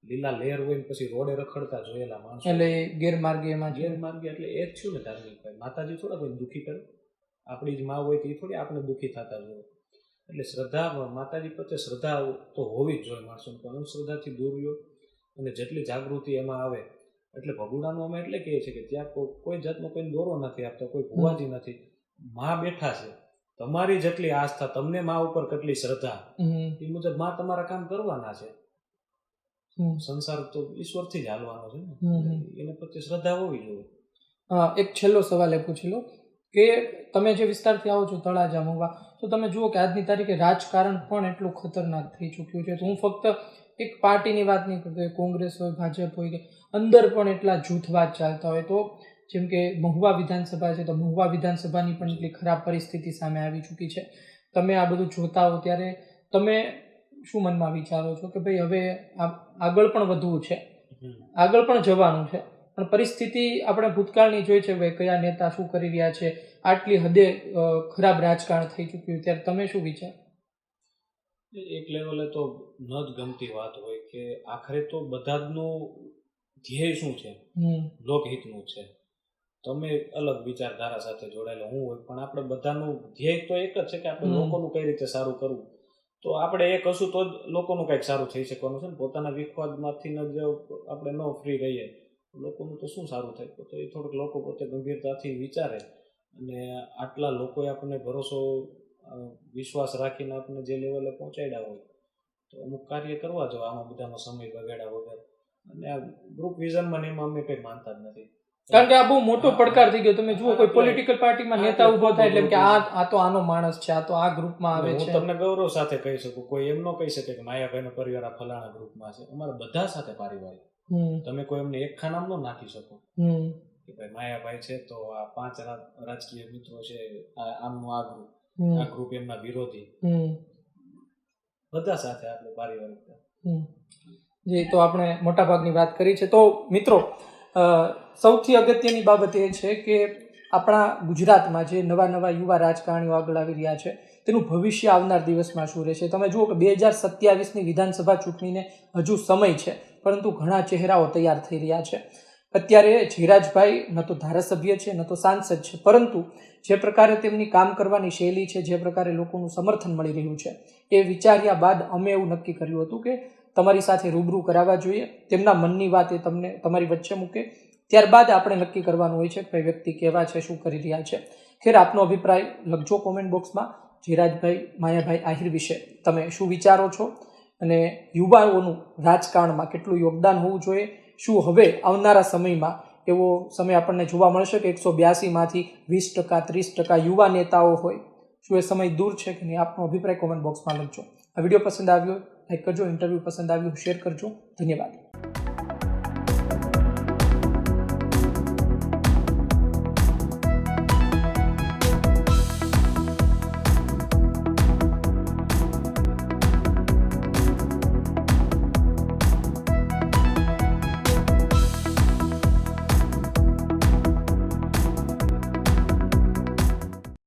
[SPEAKER 2] લીલા લહેર હોય ને પછી રોડે રખડતા જોયેલા માણસો,
[SPEAKER 1] એટલે ગેરમાર્ગે એમાં
[SPEAKER 2] ગેરમાર્ગે. એટલે એ જ છું ને ધાર્મિક ભાઈ. માતાજી થોડા કોઈ દુઃખી કરે? આપણી જ માં હોય તો એ થોડી આપણે દુઃખી થતા જોઈએ. એટલે શ્રદ્ધા, માતાજી પ્રત્યે શ્રદ્ધા તો હોવી જ જોઈએ માણસોને. પણ અંધશ્રદ્ધાથી દૂર રહ્યો અને જેટલી જાગૃતિ એમાં આવે. એટલે ભગુડાનું અમે એટલે કહીએ છીએ કે ત્યાં કોઈ જાતનો કોઈ દોરો નથી આપતો, કોઈ ભુવાજી નથી. માં બેઠા છે. તમારી જેટલી આસ્થા, તમને માં ઉપર કેટલી શ્રદ્ધા, એ મુજબ માં તમારા કામ કરવાના છે. સંસાર તો ઈશ્વરથી જ હાલવાનો છે ને, એને પ્રત્યે શ્રદ્ધા હોવી જોઈએ.
[SPEAKER 1] એક છેલ્લો સવાલ એ પૂછી લો કે તમે જે વિસ્તારથી આવો છો તળાજા મહુવા, તો તમે જુઓ કે આજની તારીખે રાજકારણ પણ એટલું ખતરનાક થઈ ચૂક્યું છે. તો હું ફક્ત એક પાર્ટીની વાત નહીં કરતો, કોંગ્રેસ હોય, ભાજપ હોય, કે અંદર પણ એટલા જૂથવાદ ચાલતા હોય. તો જેમ કે મહુવા વિધાનસભા છે, તો મહુવા વિધાનસભાની પણ એટલી ખરાબ પરિસ્થિતિ સામે આવી ચૂકી છે. તમે આ બધું જોતા હો ત્યારે તમે શું મનમાં વિચારો છો કે ભાઈ હવે આગળ પણ વધવું છે, આગળ પણ જવાનું છે, પણ પરિસ્થિતિ આપણે ભૂતકાળની જોઈ છે ભાઈ કયા નેતા શું કરી રહ્યા છે, આટલી હદે ખરાબ રાજકારણ થઈ ચૂક્યું, ત્યારે તમે શું વિચાર?
[SPEAKER 2] એક લેવલે તો ન જ ગમતી વાત હોય કે આખરે તો બધા જનું ધ્યેય શું છે? લોકહિતનું છે. તમે અલગ વિચારધારા સાથે જોડાયેલા હું હોય, પણ આપણે બધાનું ધ્યેય તો એક જ છે કે આપણે લોકોનું કઈ રીતે સારું કરવું. તો આપણે એ કશું તો જ લોકોનું કંઈક સારું થઈ શકવાનું છે ને. પોતાના વિખવાદમાંથી જ આપણે ન ફ્રી રહીએ, લોકોનું તો શું સારું થાય? તો એ થોડુંક લોકો પોતે ગંભીરતાથી વિચારે. અને આટલા લોકોએ આપણને ભરોસો, વિશ્વાસ રાખીને આપણને જે લેવલે પહોંચાડ્યા હોય, તો અમુક કાર્ય કરવા જોઈએ આમાં બધાનો સમય બગાડ્યા વગર. અને આ ગ્રુપ વિઝનમાં ને એમાં અમે કંઈ માનતા જ નથી.
[SPEAKER 1] કારણ કે આ બહુ મોટો પડકાર થઈ ગયો. તમે જુઓ કોઈ પોલિટિકલ પાર્ટીમાં નેતા ઉભો થાય એટલે કે આ તો આનો માણસ છે, આ તો આ ગ્રુપમાં આવે છે.
[SPEAKER 2] હું તમને ગૌરવ સાથે કહી શકું, કોઈ એમ ન કહી શકે કે માયાભાઈનો પરિવાર આ ફલાણા ગ્રુપમાં છે. અમારા બધા સાથે પારિવારિક. તમે કોઈ એમને એક ખાનામાં ન નાખી શકો કે ભાઈ માયાભાઈ છે તો આ 5 રાજકીય મિત્રો છે, આમનું આ ગ્રુપ એમના વિરોધી. બધા સાથે આપણે પારિવારિકતા.
[SPEAKER 1] જી, તો આપણે મોટાભાગની વાત કરી છે. તો મિત્રો, સૌથી અગત્યની બાબત એ છે કે આપણા ગુજરાતમાં જે નવા નવા યુવા રાજકારણીઓ આગળ આવી રહ્યા છે તેનું ભવિષ્ય આવનાર દિવસમાં શું રહેશે. તમે જુઓ કે 2027ની વિધાનસભા ચૂંટણીને હજુ સમય છે, પરંતુ ઘણા ચહેરાઓ તૈયાર થઈ રહ્યા છે. અત્યારે જીરાજભાઈ ન તો ધારાસભ્ય છે, ન તો સાંસદ છે, પરંતુ જે પ્રકારે તેમની કામ કરવાની શૈલી છે, જે પ્રકારે લોકોનું સમર્થન મળી રહ્યું છે, એ વિચાર્યા બાદ અમે એવું નક્કી કર્યું હતું કે તમારી સાથે રૂબરૂ કરાવવા જોઈએ, તેમના મનની વાત એ તમને તમારી વચ્ચે મૂકે, ત્યારબાદ આપણે નક્કી કરવાનું હોય છે કે ભાઈ વ્યક્તિ કેવા છે, શું કરી રહ્યા છે. ખેર, આપનો અભિપ્રાય લખજો કોમેન્ટ બોક્સમાં. જીરાજભાઈ, માયાભાઈ આહિર વિશે તમે શું વિચારો છો, અને યુવાઓનું રાજકારણમાં કેટલું યોગદાન હોવું જોઈએ? શું હવે આવનારા સમયમાં એવો સમય આપણને જોવા મળશે કે 182માંથી 20%, 30% યુવા નેતાઓ હોય? શું એ સમય દૂર છે કે નહીં? આપનો અભિપ્રાય કોમેન્ટ બોક્સમાં લખજો. આ વિડીયો પસંદ આવ્યો લાઈક કરજો, ઇન્ટરવ્યૂ પસંદ આવ્યું શેર કરજો. ધન્યવાદ.